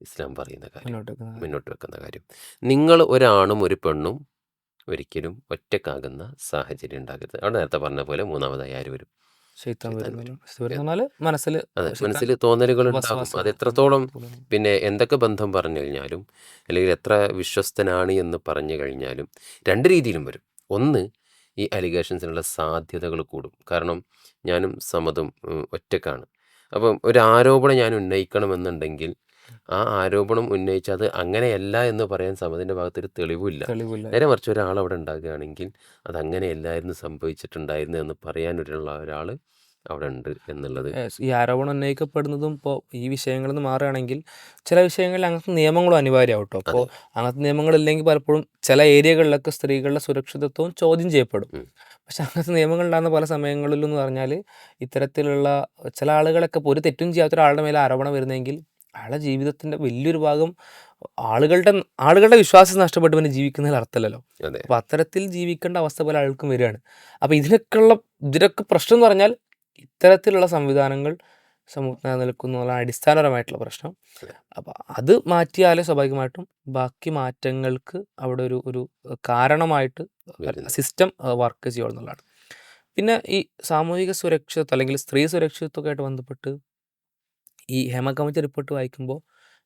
ഇസ്ലാം പറയുന്ന കാര്യം, മുന്നോട്ട് വെക്കുന്ന കാര്യം. മുന്നോട്ട് വെക്കുന്ന കാര്യം. നിങ്ങൾ ഒരാണും ഒരു പെണ്ണും ഒരിക്കലും ഒറ്റക്കാകുന്ന സാഹചര്യം ഉണ്ടാകരുത്. അവിടെ നേരത്തെ പറഞ്ഞ പോലെ മൂന്നാമതായി ആര് വരും? ശൈത്താൻ ശൈത്താൻ വരുന്നല്ലോ. വരും. ശൈത്താൻ വരുന്ന പറഞ്ഞാല് മനസ്സിൽ അതെ, ശൈത്താൻ മനസ്സിൽ തോന്നലുകളുണ്ടാകും. വസ്വാസം അത് എത്രത്തോളം തോന്നും. പിന്നെ എന്തൊക്കെ ബന്ധം പറഞ്ഞു കഴിഞ്ഞാലും അല്ലെങ്കിൽ എത്ര വിശ്വസ്തനാണ് എന്ന് പറഞ്ഞു കഴിഞ്ഞാലും രണ്ട് രീതിയിലും വരും. ഒന്ന്, ഈ അലിഗേഷൻസിനുള്ള സാധ്യതകൾ കൂടും. കാരണം ഞാനും സമതും ഒറ്റക്കാണ്. അപ്പം ഒരു ആരോപണം ഞാൻ ഉന്നയിക്കണമെന്നുണ്ടെങ്കിൽ ആ ആരോപണം ഉന്നയിച്ച് അത് അങ്ങനെയല്ല എന്ന് പറയാൻ സമതിൻ്റെ ഭാഗത്തൊരു തെളിവില്ല. തെളിവില്ല. നേരെ മറിച്ച് ഒരാൾ അവിടെ ഉണ്ടാകുകയാണെങ്കിൽ അത് അങ്ങനെയല്ലായിരുന്നു സംഭവിച്ചിട്ടുണ്ടായിരുന്നു എന്ന് പറയാനുള്ള ഒരാൾ അവിടെ ഉണ്ട് എന്നുള്ളത്. ഈ ആരോപണം ഉന്നയിക്കപ്പെടുന്നതും ഇപ്പോൾ ഈ വിഷയങ്ങളിൽ നിന്ന് മാറുകയാണെങ്കിൽ ചില വിഷയങ്ങളിൽ അങ്ങനത്തെ നിയമങ്ങളും അനിവാര്യമാവും കേട്ടോ. അപ്പോൾ അതെ. അങ്ങനത്തെ നിയമങ്ങളില്ലെങ്കിൽ പലപ്പോഴും ചില ഏരിയകളിലൊക്കെ സ്ത്രീകളുടെ സുരക്ഷിതത്വവും ചോദ്യം ചെയ്യപ്പെടും. ഉം. പക്ഷെ അങ്ങനത്തെ നിയമങ്ങളുണ്ടാകുന്ന പല സമയങ്ങളിലും എന്ന് പറഞ്ഞാൽ ഇത്തരത്തിലുള്ള ചില ആളുകളൊക്കെ ഇപ്പോൾ ഒരു തെറ്റും ചെയ്യാത്ത ഒരാളുടെ മേലെ ആരോപണം വരുന്നെങ്കിൽ അയാളുടെ ജീവിതത്തിൻ്റെ വലിയൊരു ഭാഗം ആളുകളുടെ ആളുകളുടെ വിശ്വാസം നഷ്ടപ്പെട്ട് പിന്നെ ജീവിക്കുന്നതിൽ അർത്ഥമല്ലല്ലോ. അതെ. അപ്പോൾ അത്തരത്തിൽ ജീവിക്കേണ്ട അവസ്ഥ പല ആൾക്കും വരികയാണ്. അപ്പോൾ ഇതിനൊക്കെ പ്രശ്നം എന്ന് പറഞ്ഞാൽ ഇത്തരത്തിലുള്ള സംവിധാനങ്ങൾ സമൂഹത്തിൽ നിലനിൽക്കുന്നു എന്നുള്ള അടിസ്ഥാനപരമായിട്ടുള്ള പ്രശ്നം. അതെ. അപ്പോൾ അത് മാറ്റിയാലേ സ്വാഭാവികമായിട്ടും ബാക്കി മാറ്റങ്ങൾക്ക് അവിടെ ഒരു ഒരു കാരണമായിട്ട് വരുന്നത്. സിസ്റ്റം വർക്ക് ചെയ്യുള്ളൂ എന്നുള്ളതാണ്. പിന്നെ ഈ സാമൂഹിക സുരക്ഷിതത്വം അല്ലെങ്കിൽ സ്ത്രീ സുരക്ഷിതത്വമൊക്കെ ആയിട്ട് ബന്ധപ്പെട്ട് ഈ ഹേമ കമ്മിറ്റി റിപ്പോർട്ട് വായിക്കുമ്പോൾ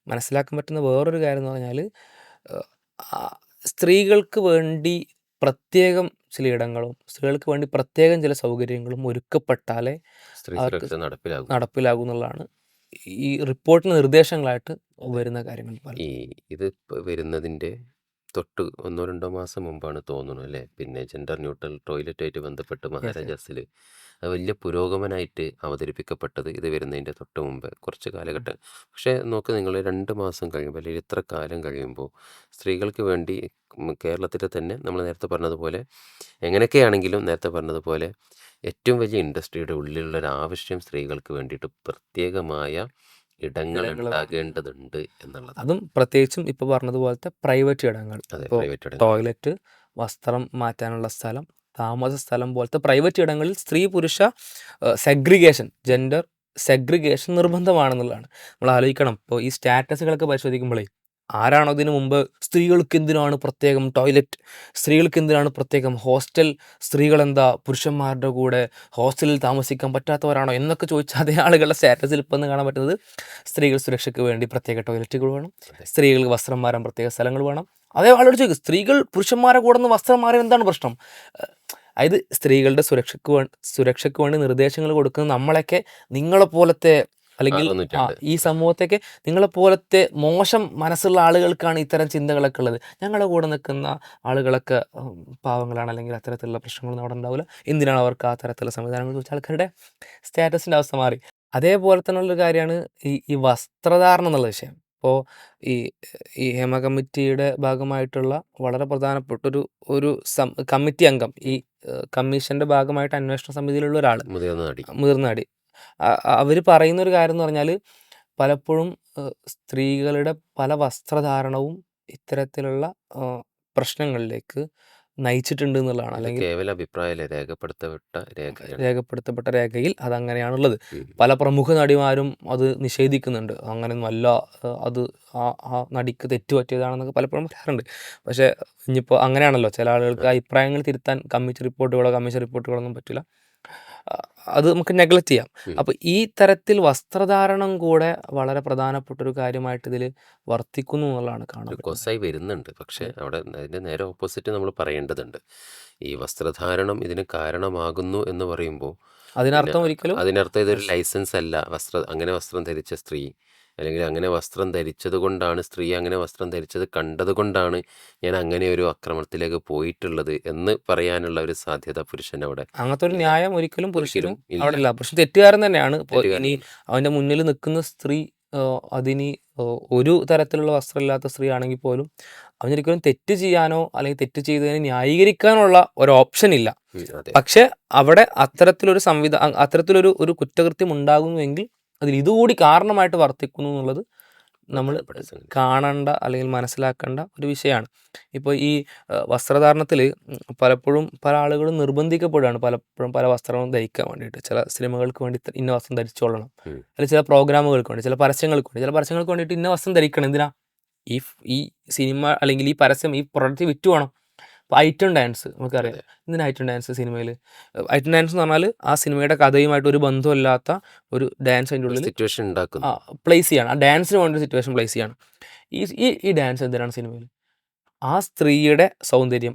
മനസ്സിലാക്കാൻ പറ്റുന്ന വേറൊരു കാര്യം എന്ന് പറഞ്ഞാൽ സ്ത്രീകൾക്ക് വേണ്ടി പ്രത്യേകം ചില ഇടങ്ങളും സ്ത്രീകൾക്ക് വേണ്ടി പ്രത്യേകം ചില സൗകര്യങ്ങളും ഒരുക്കപ്പെട്ടാലേ സ്ത്രീ അവർക്ക് സുരക്ഷ നടപ്പിലാകും. നടപ്പിലാകും എന്നുള്ളതാണ് ഈ റിപ്പോർട്ടിന് നിർദ്ദേശങ്ങളായിട്ട് വരുന്ന കാര്യങ്ങൾ പല. ഈ ഇത് വരുന്നതിൻ്റെ തൊട്ട് 1-2 മാസം മുമ്പാണ് തോന്നുന്നു അല്ലേ? പിന്നെ ജെൻഡർ ന്യൂട്രൽ ടോയ്ലറ്റായിട്ട് ബന്ധപ്പെട്ട് മഹാരാജാസിൽ അത് വലിയ പുരോഗമനമായിട്ട് അവതരിപ്പിക്കപ്പെട്ടത് ഇത് വരുന്നതിൻ്റെ തൊട്ട് മുമ്പ് കുറച്ച് കാലഘട്ടം. പക്ഷേ നോക്ക് നിങ്ങൾ 2 മാസം കഴിയുമ്പോൾ അല്ലെങ്കിൽ ഇത്ര കാലം കഴിയുമ്പോൾ സ്ത്രീകൾക്ക് വേണ്ടി കേരളത്തിൽ തന്നെ നമ്മൾ നേരത്തെ പറഞ്ഞതുപോലെ എങ്ങനെയൊക്കെയാണെങ്കിലും നേരത്തെ പറഞ്ഞതുപോലെ ഏറ്റവും വലിയ ഇൻഡസ്ട്രിയുടെ ഉള്ളിലുള്ള ഒരു ആവശ്യം സ്ത്രീകൾക്ക് വേണ്ടിയിട്ട് പ്രത്യേകമായ ഇടങ്ങൾ ഇടങ്ങൾ ഉണ്ടാകേണ്ടതുണ്ട് എന്നുള്ളത്. അതും പ്രത്യേകിച്ചും ഇപ്പോൾ പറഞ്ഞതുപോലത്തെ പ്രൈവറ്റ് ഇടങ്ങൾ. അതെ, ഇപ്പോൾ പ്രൈവറ്റ് ഇടങ്ങൾ. ടോയ്ലറ്റ്, വസ്ത്രം മാറ്റാനുള്ള സ്ഥലം, താമസ സ്ഥലം പോലത്തെ പ്രൈവറ്റ് ഇടങ്ങളിൽ സ്ത്രീ പുരുഷ സെഗ്രിഗേഷൻ, ജെൻഡർ സെഗ്രിഗേഷൻ നിർബന്ധമാണെന്നുള്ളതാണ്. നമ്മൾ ആലോചിക്കണം. ഇപ്പോൾ ഈ സ്റ്റാറ്റസുകളൊക്കെ പരിശോധിക്കുമ്പോഴേ ആരാണോ ഇതിനു മുമ്പ് സ്ത്രീകൾക്ക് എന്തിനാണ് പ്രത്യേകം ടോയ്ലറ്റ്, സ്ത്രീകൾക്ക് എന്തിനാണ് പ്രത്യേകം ഹോസ്റ്റൽ, സ്ത്രീകളെന്താ പുരുഷന്മാരുടെ കൂടെ ഹോസ്റ്റലിൽ താമസിക്കാൻ പറ്റാത്തവരാണോ എന്നൊക്കെ ചോദിച്ചാൽ അതേ ആളുകളുടെ സ്റ്റാറ്റസിൽ ഇപ്പം ഒന്ന് കാണാൻ പറ്റുന്നത് സ്ത്രീകൾ സുരക്ഷയ്ക്ക് വേണ്ടി പ്രത്യേക ടോയ്ലറ്റുകൾ വേണം, അതെ. സ്ത്രീകൾക്ക് വസ്ത്രം മാറാൻ പ്രത്യേക സ്ഥലങ്ങൾ വേണം. അതേ ആളോട് ചോദിക്കും, സ്ത്രീകൾ പുരുഷന്മാരെ കൂടെ നിന്ന് വസ്ത്രം മാറിയാൽ എന്താണ് പ്രശ്നം? അതായത് സ്ത്രീകളുടെ സുരക്ഷയ്ക്ക് വേണ്ടി നിർദ്ദേശങ്ങൾ കൊടുക്കുന്നത് നമ്മളൊക്കെ നിങ്ങളെപ്പോലത്തെ അല്ലെങ്കിൽ അതൊന്നിട്ടുണ്ട്. ഈ സമൂഹത്തൊക്കെ നിങ്ങളെപ്പോലത്തെ മോശം മനസ്സുള്ള ആളുകൾക്കാണ് ഇത്തരം ചിന്തകളൊക്കെ ഉള്ളത്. ഞങ്ങളുടെ കൂടെ നിൽക്കുന്ന ആളുകളൊക്കെ പാവങ്ങളാണ്, അല്ലെങ്കിൽ അത്തരത്തിലുള്ള പ്രശ്നങ്ങളൊന്നും അവിടെ ഉണ്ടാവില്ല, എന്തിനാണ് അവർക്ക് ആ തരത്തിലുള്ള സംവിധാനങ്ങൾ ചോദിച്ചാൽ ആൾക്കാരുടെ സ്റ്റാറ്റസിൻ്റെ അവസ്ഥ മാറി. അതേപോലെ തന്നെയുള്ളൊരു കാര്യമാണ് ഈ വസ്ത്രധാരണം എന്നുള്ള വിഷയം. ഇപ്പോൾ ഈ ഈ ഹേമ കമ്മിറ്റിയുടെ ഭാഗമായിട്ടുള്ള വളരെ പ്രധാനപ്പെട്ടൊരു ഒരു കമ്മിറ്റി അംഗം, ഈ കമ്മീഷൻ്റെ ഭാഗമായിട്ട് അന്വേഷണ സമിതിയിലുള്ള ഒരാൾ, മുതിർന്ന നടി. മുതിർന്ന നടി, അവർ പറയുന്നൊരു കാര്യം എന്ന് പറഞ്ഞാൽ പലപ്പോഴും സ്ത്രീകളുടെ പല വസ്ത്രധാരണവും ഇത്തരത്തിലുള്ള പ്രശ്നങ്ങളിലേക്ക് നയിച്ചിട്ടുണ്ട് എന്നുള്ളതാണ്. ഇത് അല്ലെങ്കിൽ കേവല അഭിപ്രായമല്ല, രേഖപ്പെടുത്തപ്പെട്ട രേഖയാണ്. രേഖപ്പെടുത്തപ്പെട്ട രേഖയിൽ അതങ്ങനെയാണുള്ളത്. ഉം. പല പ്രമുഖ നടിമാരും അത് നിഷേധിക്കുന്നുണ്ട്. അങ്ങനെയൊന്നുമല്ല, അത് ആ നടിക്ക് തെറ്റ് പറ്റിയതാണെന്നൊക്കെ പലപ്പോഴും പറയാറുണ്ട്. പക്ഷേ ഇനിയിപ്പോൾ അങ്ങനെയാണല്ലോ, ചില ആളുകൾക്ക് അഭിപ്രായങ്ങൾ തിരുത്താൻ കമ്മിഷൻ റിപ്പോർട്ടുകളൊന്നും പറ്റില്ല. അത് നമുക്ക് നെഗ്ലക്റ്റ് ചെയ്യാം. ഉം. അപ്പോൾ ഈ തരത്തിൽ വസ്ത്രധാരണം കൂടെ വളരെ പ്രധാനപ്പെട്ടൊരു കാര്യമായിട്ട് ഇതിൽ വർത്തിക്കുന്നു എന്നുള്ളതാണ് കാണാൻ ഒരു പറ്റുന്നത്. കൊസായി വരുന്നുണ്ട്. പക്ഷേ അതെ. അവിടെ അതിൻ്റെ നേരെ ഓപ്പോസിറ്റ് നമ്മൾ പറയേണ്ടതുണ്ട്. ഈ വസ്ത്രധാരണം ഇതിന് കാരണമാകുന്നു എന്ന് പറയുമ്പോൾ പിന്നെ അതിനർത്ഥം ഒരിക്കലും അതിനർത്ഥം ഇതൊരു യെസ്. ലൈസൻസ് അല്ല. അങ്ങനെ വസ്ത്രം ധരിച്ച സ്ത്രീ അല്ലെങ്കിൽ അങ്ങനെ വസ്ത്രം ധരിച്ചത് കൊണ്ടാണ്, സ്ത്രീ അങ്ങനെ വസ്ത്രം ധരിച്ചത് കണ്ടത് കൊണ്ടാണ് ഞാൻ അങ്ങനെ ഒരു ആക്രമണത്തിലേക്ക് പോയിട്ടുള്ളത് എന്ന് പറയാനുള്ള ഒരു സാധ്യത പുരുഷൻ അവിടെ അങ്ങനത്തെ ഒരു ഇല്ല. ന്യായം ഒരിക്കലും പുരുഷന് ഒരിക്കലും ഇല്ല. അവിടെ ഇല്ല. പുരുഷൻ തെറ്റുകാരൻ തന്നെയാണ്. ഇപ്പോൾ ഇനി തെറ്റുകാരനാണ്. അവൻ്റെ മുന്നിൽ നിൽക്കുന്ന സ്ത്രീ അതിനി ഒരു തരത്തിലുള്ള വസ്ത്രമില്ലാത്ത സ്ത്രീ ആണെങ്കിൽ പോലും അവനൊരിക്കലും തെറ്റ് ചെയ്യാനോ അല്ലെങ്കിൽ തെറ്റ് ചെയ്തതിനെ ന്യായീകരിക്കാനുള്ള ഒരു ഓപ്ഷൻ ഇല്ല. അതെ. പക്ഷെ അവിടെ അത്തരത്തിലൊരു ഒരു കുറ്റകൃത്യം ഉണ്ടാകുന്നുവെങ്കിൽ അതിൽ ഇതുകൂടി കാരണമായിട്ട് വർത്തിക്കുന്നു എന്നുള്ളത് നമ്മൾ പ്രധാനപ്പെട്ട സംഗതി. കാണേണ്ട അല്ലെങ്കിൽ മനസ്സിലാക്കേണ്ട ഒരു വിഷയമാണ്. ഇപ്പോൾ ഈ വസ്ത്രധാരണത്തിൽ പലപ്പോഴും പല ആളുകളും നിർബന്ധിക്കപ്പെടുകയാണ് പലപ്പോഴും പല വസ്ത്രങ്ങളും ധരിക്കാൻ വേണ്ടിയിട്ട്. ചില സിനിമകൾക്ക് വേണ്ടി ഇന്ന വസ്ത്രം ധരിച്ചോളണം, ഉം. അല്ലെങ്കിൽ ചില പ്രോഗ്രാമുകൾക്ക് വേണ്ടി, ചില പരസ്യങ്ങൾക്ക് വേണ്ടിയിട്ട് ഇന്ന വസ്ത്രം ധരിക്കണം. എന്തിനാ? ഈ സിനിമ അല്ലെങ്കിൽ ഈ പരസ്യം ഈ പ്രൊഡക്റ്റ് വിറ്റ് പോകണം. ഇപ്പോൾ ഐറ്റം ഡാൻസ് നമുക്കറിയാം. അതെ. എന്തിനാ ഐറ്റം ഡാൻസ് സിനിമയിൽ? ഐറ്റം ഡാൻസ് എന്ന് പറഞ്ഞാൽ ആ സിനിമയുടെ കഥയുമായിട്ട് ഒരു ബന്ധമില്ലാത്ത ഒരു ഡാൻസ് അതിൻ്റെ ഉള്ളിൽ സിറ്റുവേഷൻ ഉണ്ടാക്കുന്നു. പ്ലേസ് ചെയ്യാണ്. ആ ഡാൻസിന് വേണ്ടി ഒരു സിറ്റുവേഷൻ പ്ലേസ് ചെയ്യാണ്. ഈ ഈ ഈ ഡാൻസ് എന്തിനാണ് സിനിമയിൽ? ആ സ്ത്രീയുടെ സൗന്ദര്യം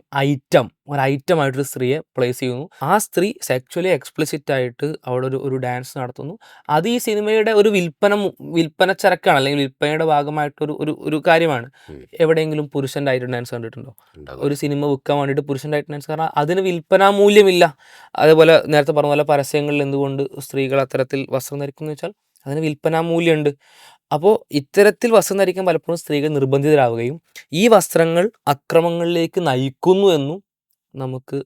ഒരു ഐറ്റമായിട്ടൊരു സ്ത്രീയെ പ്ലേസ് ചെയ്യുന്നു. ആ സ്ത്രീ സെക്ച്വലി എക്സ്പ്ലിസിറ്റ് ആയിട്ട് അവിടെ ഒരു ഡാൻസ് നടത്തുന്നു. അത് ഈ സിനിമയുടെ ഒരു വിൽപ്പന ചരക്കാണ്, അല്ലെങ്കിൽ വിൽപ്പനയുടെ ഭാഗമായിട്ടൊരു ഒരു ഒരു കാര്യമാണ്. ഉം. എവിടെയെങ്കിലും പുരുഷൻ്റെ ഐറ്റം ഡാൻസ് കണ്ടിട്ടുണ്ടോ? ഉണ്ടാകും. ഒരു സിനിമ വിൽക്കാൻ വേണ്ടിയിട്ട് പുരുഷൻ്റെ ഐറ്റം ഡാൻസ്, കാരണം അതിന് വിൽപ്പനാ മൂല്യമില്ല. അതേപോലെ നേരത്തെ പറഞ്ഞ പോലെ പരസ്യങ്ങളിൽ എന്തുകൊണ്ട് സ്ത്രീകൾ അത്തരത്തിൽ വസ്ത്രം ധരിക്കുന്നു വെച്ചാൽ അതിന് വിൽപ്പനാ മൂല്യമുണ്ട്. അപ്പോൾ ഇത്തരത്തിൽ വസ്ത്രം ധരിക്കാൻ പലപ്പോഴും സ്ത്രീകൾ നിർബന്ധിതരാവുകയും ഈ വസ്ത്രങ്ങൾ അക്രമങ്ങളിലേക്ക് നയിക്കുന്നു എന്നും നമുക്ക്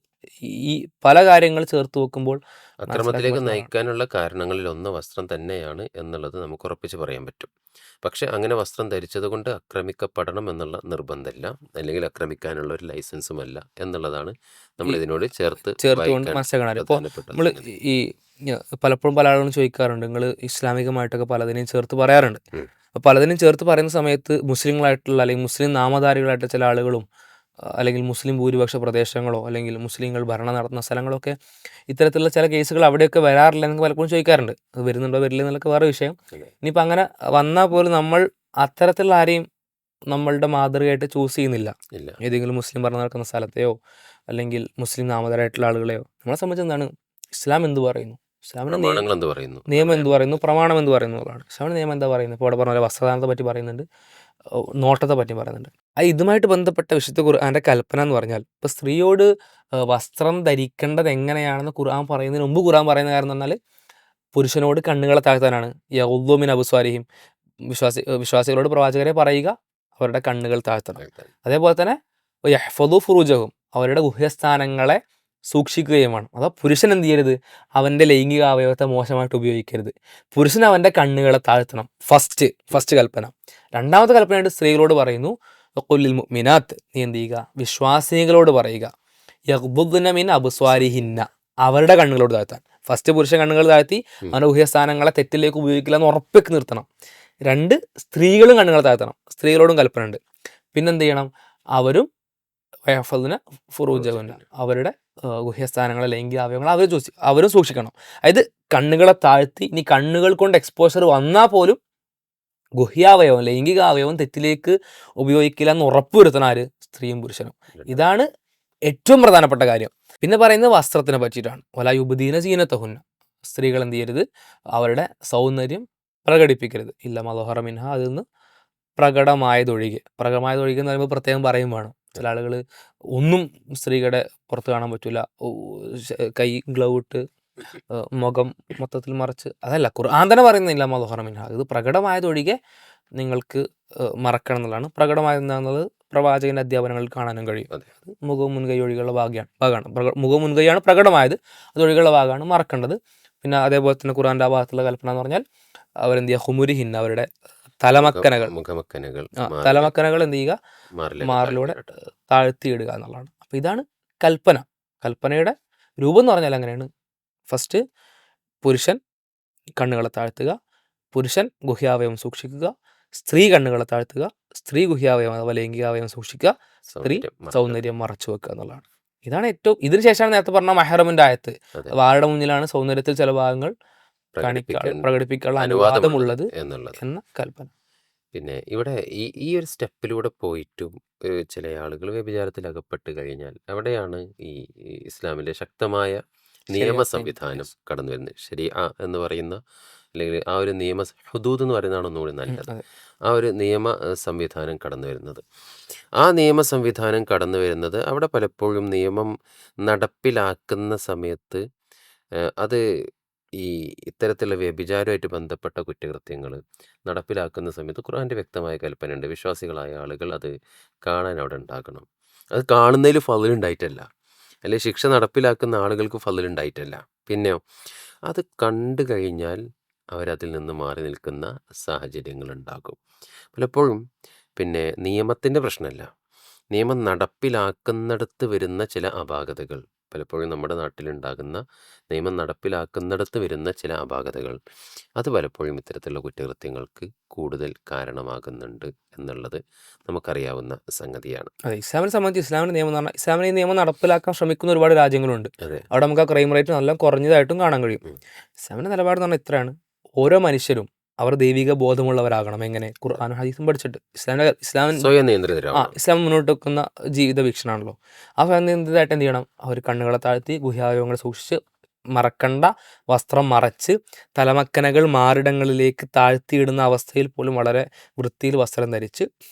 ഈ പല കാര്യങ്ങൾ ചേർത്ത് വെക്കുമ്പോൾ മനസ്സിലാക്കാൻ അക്രമത്തിലേക്ക് പറ്റുന്നതാണ്. നയിക്കാനുള്ള കാരണങ്ങളിൽ ഒന്ന് വസ്ത്രം തന്നെയാണ് എന്നുള്ളത് നമുക്ക് ഉറപ്പിച്ച് പറയാൻ പറ്റും. പക്ഷെ അങ്ങനെ വസ്ത്രം ധരിച്ചത് കൊണ്ട് ആക്രമിക്കപ്പെടണം എന്നുള്ള നിർബന്ധമില്ല, അല്ലെങ്കിൽ ആക്രമിക്കാനുള്ള ഒരു ലൈസൻസുമല്ല എന്നുള്ളതാണ് നമ്മൾ ഈ ഇതിനോട് ചേർത്ത് ചേർത്തുകൊണ്ട് വായിക്കാൻ മനസ്സിലാക്കണം. ഇപ്പോൾ പ്രധാനപ്പെട്ട നമ്മൾ സംഗതി. ഈ പലപ്പോഴും പല ആളുകളും ചോദിക്കാറുണ്ട്, നിങ്ങൾ ഇസ്ലാമികമായിട്ടൊക്കെ പലതിനെയും ചേർത്ത് പറയാറുണ്ട്. ഉം. അപ്പോൾ പലതിനും ചേർത്ത് പറയുന്ന സമയത്ത് മുസ്ലിങ്ങളായിട്ടുള്ള അല്ലെങ്കിൽ മുസ്ലിം നാമധാരികളായിട്ട് ചില ആളുകളും അല്ലെങ്കിൽ മുസ്ലിം ഭൂരിപക്ഷ പ്രദേശങ്ങളോ അല്ലെങ്കിൽ മുസ്ലിങ്ങൾ ഭരണം നടത്തുന്ന സ്ഥലങ്ങളൊക്കെ ഇത്തരത്തിലുള്ള ചില കേസുകൾ അവിടെയൊക്കെ വരാറില്ല എന്ന് പലപ്പോഴും ചോദിക്കാറുണ്ട്. അത് വരുന്നുണ്ടോ വരില്ല എന്നൊക്കെ വേറെ വിഷയം. അതെ. ഇനിയിപ്പോൾ അങ്ങനെ വന്നാൽ പോലും നമ്മൾ അത്തരത്തിലുള്ള ആരെയും നമ്മളുടെ മാതൃകയായിട്ട് ചൂസ് ചെയ്യുന്നില്ല. ഇല്ല. ഏതെങ്കിലും മുസ്ലിം ഭരണം നടക്കുന്ന സ്ഥലത്തെയോ അല്ലെങ്കിൽ മുസ്ലിം നാമധാരായിട്ടുള്ള ആളുകളെയോ നമ്മളെ സംബന്ധിച്ച് എന്താണ്, ഇസ്ലാം എന്ത് പറയുന്നു, ഇസ്ലാമിൻ്റെ പ്രമാണങ്ങൾ എന്ത് പറയുന്നു? നിയമം എന്ത് പറയുന്നു, പ്രമാണം എന്ത് പറയുന്നു എന്നുള്ളതാണ്. ഇസ്ലാമിൻ്റെ നിയമം എന്താ പറയുന്നത്? ഇപ്പോൾ അവിടെ പറഞ്ഞ പോലെ വസ്ത്രധാരണത്തെ പറ്റി പറയുന്നുണ്ട്, നോട്ടത്തെ പറ്റി പറയുന്നുണ്ട്. ഇതുമായിട്ട് ബന്ധപ്പെട്ട വിശുദ്ധ ഖുർആൻ്റെ കൽപ്പന എന്ന് പറഞ്ഞാൽ, ഇപ്പോൾ സ്ത്രീയോട് വസ്ത്രം ധരിക്കേണ്ടത് എങ്ങനെയാണെന്ന് ഖുർആൻ പറയുന്നതിന് മുമ്പ് ഖുർആൻ പറയുന്ന കാര്യം എന്ന് പറഞ്ഞാൽ പുരുഷനോട് കണ്ണുകളെ താഴ്ത്താനാണ്. യഗ്ദു മിൻ അബ്സ്വാരിഹിം, വിശ്വാസികളോട് പ്രവാചകരെ പറയുക അവരുടെ കണ്ണുകൾ താഴ്ത്തണം. അതേപോലെ തന്നെ യഹ്ഫദു ഫുറൂജഹും, അവരുടെ ഗുഹ്യസ്ഥാനങ്ങളെ സൂക്ഷിക്കുകയും വേണം. അതാ പുരുഷൻ എന്ത് ചെയ്യരുത്, അവൻ്റെ ലൈംഗിക അവയവത്തെ മോശമായിട്ട് ഉപയോഗിക്കരുത്. പുരുഷൻ അവൻ്റെ കണ്ണുകളെ താഴ്ത്തണം. ഫസ്റ്റ് കൽപ്പന. രണ്ടാമത്തെ കൽപ്പനയായിട്ട് സ്ത്രീകളോട് പറയുന്നു, ഖുല്ലിൽ മുഅ്മിനാത്ത്, നീ എന്ത് ചെയ്യുക, വിശ്വാസികളോട് പറയുക, യഗ്ദുദ്ന മിൻ അബ്സ്വാരിഹിന്ന, അവരുടെ കണ്ണുകളോട് താഴ്ത്താൻ. ഫസ്റ്റ് പുരുഷൻ കണ്ണുകൾ താഴ്ത്തി അവൻ്റെ ഗുഹ്യസ്ഥാനങ്ങളെ തെറ്റിലേക്ക് ഉപയോഗിക്കില്ല എന്ന് ഉറപ്പിക്ക് നിർത്തണം. രണ്ട്, സ്ത്രീകളും കണ്ണുകൾ താഴ്ത്തണം. സ്ത്രീകളോടും കൽപ്പന ഉണ്ട്. പിന്നെന്ത് ചെയ്യണം, അവരും വയഫദിന ഫുറൂജഹുന്ന, അവരുടെ ഗുഹ്യസ്ഥാനങ്ങളെ ലൈംഗിക അവയവങ്ങൾ അവരും സൂക്ഷിക്കണം. അതായത് കണ്ണുകളെ താഴ്ത്തി, ഇനി കണ്ണുകൾ കൊണ്ട് എക്സ്പോഷർ വന്നാൽ പോലും ഗുഹ്യാവയവം ലൈംഗികാവയവം തെറ്റിലേക്ക് ഉപയോഗിക്കില്ല എന്ന് ഉറപ്പുവരുത്തണം ആര്, സ്ത്രീയും പുരുഷനും. ഇതാണ് ഏറ്റവും പ്രധാനപ്പെട്ട കാര്യം. പിന്നെ പറയുന്നത് വസ്ത്രത്തിനെ പറ്റിയിട്ടാണ്. വലാ യുബ്ദീന സീനത്തഹുന്ന, സ്ത്രീകൾ എന്ത് ചെയ്യരുത്, അവരുടെ സൗന്ദര്യം പ്രകടിപ്പിക്കരുത്. ഇല്ല മദഹറ മിൻഹ, അതിൽ നിന്ന് പ്രകടമായതൊഴികെ എന്ന് പറയുമ്പോൾ പ്രത്യേകം പറയും വേണം. ചില ആളുകൾ ഒന്നും സ്ത്രീകളുടെ പുറത്ത് കാണാൻ പറ്റില്ല, കൈ ഗ്ലൗ ഇട്ട് മുഖം മൊത്തത്തിൽ മറച്ച്, അതല്ല ഖുർആൻ തന്നെ പറയുന്നില്ല മദഹറ മിൻഹ, ഇത് പ്രകടമായതൊഴികെ നിങ്ങൾക്ക് മറക്കണം എന്നുള്ളതാണ്. പ്രകടമായെന്നത് പ്രവാചകന്റെ അധ്യാപനങ്ങളിൽ കാണാനും കഴിയും. അത് മുഖവും മുൻകൈ ഒഴികെയുള്ള ഭാഗമാണ്. മുഖവും മുൻകൈയാണ് പ്രകടമായത്, അതൊഴികെയുള്ള ഭാഗമാണ് മറക്കേണ്ടത്. പിന്നെ അതേപോലെ തന്നെ ഖുർആന്റെ ആ ഭാഗത്തുള്ള കൽപ്പന എന്ന് പറഞ്ഞാൽ അവരെന്ത് ചെയ്യുക, ഹുമുരിഹിന്ന, അവരുടെ തലമക്കനകൾ എന്ത് ചെയ്യുക, മാറിലൂടെ താഴ്ത്തിയിടുക എന്നുള്ളതാണ്. അപ്പോൾ ഇതാണ് കൽപ്പനയുടെ രൂപം എന്ന് പറഞ്ഞാൽ അങ്ങനെയാണ്. ഫസ്റ്റ് പുരുഷൻ കണ്ണുകളെ താഴ്ത്തുക, പുരുഷൻ ഗുഹ്യാവയവം സൂക്ഷിക്കുക, സ്ത്രീ കണ്ണുകളെ താഴ്ത്തുക, സ്ത്രീ ഗുഹ്യാവയവം അഥവാ ലൈംഗികാവയവം സൂക്ഷിക്കുക, സ്ത്രീ സൗന്ദര്യം മറച്ചു വെക്കുക എന്നുള്ളതാണ്. ഇതാണ് ഏറ്റവും ഇതിന് ശേഷമാണ് നേരത്തെ പറഞ്ഞ മെഹറമിന്റെ ആയത്ത്. അതെ. ആരുടെ മുന്നിലാണ് സൗന്ദര്യത്തിൽ ചില ഭാഗങ്ങൾ പ്രകടിപ്പിക്കാൻ പ്രകടിപ്പിക്കാനുള്ള അനുവാദമുള്ളത് അനുവാദമുള്ളത് എന്നുള്ളത്. എന്ന കൽപ്പന. പിന്നെ ഇവിടെ ഈ ഒരു സ്റ്റെപ്പിലൂടെ പോയിട്ടും ചില ആളുകൾ വ്യഭിചാരത്തിൽ അകപ്പെട്ട് കഴിഞ്ഞാൽ അവിടെയാണ് ഈ ഇസ്ലാമിലെ ശക്തമായ നിയമ ശരിയത്ത് സംവിധാനം കടന്നു വരുന്നത്. എന്ന് പറയുന്ന, അല്ലെങ്കിൽ ആ ഒരു ഹുദൂദ് എന്ന് പറയുന്നതാണ് ഒന്നുകൂടി നല്ലത്. അതെ. ആ ഒരു നിയമ സംവിധാനം കടന്നു വരുന്നത്. ആ നിയമ സംവിധാനം കടന്നു വരുന്നത് അവിടെ പലപ്പോഴും നിയമം നടപ്പിലാക്കുന്ന സമയത്ത് അത് ഈ ഇത്തരത്തിലുള്ള വ്യഭിചാരമായിട്ട് ബന്ധപ്പെട്ട കുറ്റകൃത്യങ്ങൾ നടപ്പിലാക്കുന്ന സമയത്ത് ഖുർആൻ്റെ വ്യക്തമായ കൽപ്പനയുണ്ട്. വിശ്വാസികളായ ആളുകൾ അത് കാണാൻ അവിടെ ഉണ്ടാകണം. അത് കാണുന്നതിൽ ഫضലുണ്ടായിട്ടല്ല, അല്ലെങ്കിൽ ശിക്ഷ നടപ്പിലാക്കുന്ന ആളുകൾക്ക് ഫضലുണ്ടായിട്ടല്ല. പിന്നെയോ അത് കണ്ടു കഴിഞ്ഞാൽ അവരതിൽ നിന്ന് മാറി നിൽക്കുന്ന സാഹചര്യങ്ങളുണ്ടാകും. പലപ്പോഴും പിന്നെ നിയമത്തിൻ്റെ പ്രശ്നമല്ല, നിയമം നടപ്പിലാക്കുന്നിടത്ത് വരുന്ന ചില അപാകതകൾ, പലപ്പോഴും നമ്മുടെ നാട്ടിലുണ്ടാകുന്ന നിയമം നടപ്പിലാക്കുന്നിടത്ത് വരുന്ന ചില അപാകതകൾ, അത് പലപ്പോഴും ഇത്തരത്തിലുള്ള കുറ്റകൃത്യങ്ങൾക്ക് കൂടുതൽ കാരണമാകുന്നുണ്ട് എന്നുള്ളത് നമുക്കറിയാവുന്ന സംഗതിയാണ്. അതെ, ഇസ്ലാമിനെ സംബന്ധിച്ച് ഇസ്ലാമിന്റെ നിയമം എന്ന് പറഞ്ഞാൽ ഇസ്ലാമിനെ ഈ നിയമം നടപ്പിലാക്കാൻ ശ്രമിക്കുന്ന ഒരുപാട് രാജ്യങ്ങളുണ്ട്. അതെ. അവിടെ നമുക്ക് ആ ക്രൈം റേറ്റ് നല്ല കുറഞ്ഞതായിട്ടും കാണാൻ കഴിയും. ഉം. ഇസ്ലാമിന്റെ നിലപാട് എന്ന് പറഞ്ഞാൽ ഇത്രയാണ്: ഓരോ മനുഷ്യരും അവർ ദൈവിക ബോധമുള്ളവരാകണം. എങ്ങനെ? ഖുർആനും ഹദീസും പഠിച്ചിട്ട്. ഇസ്ലാം സ്വയം നിയന്ത്രിതരാവണം. ഇസ്ലാം മുന്നോട്ട് വെക്കുന്ന ജീവിത വീക്ഷണമാണല്ലോ. ആ സ്വയംനിയന്ത്രിതമായിട്ട് എന്ത് ചെയ്യണം? അവർ കണ്ണുകളെ താഴ്ത്തി ഗുഹ്യാവയവങ്ങൾ സൂക്ഷിച്ച് മറക്കണ്ട വസ്ത്രം മറച്ച് തലമക്കനകൾ മാറിടങ്ങളിലേക്ക് താഴ്ത്തിയിടുന്ന അവസ്ഥയിൽ പോലും വളരെ വൃത്തിയിൽ വസ്ത്രം ധരിച്ച്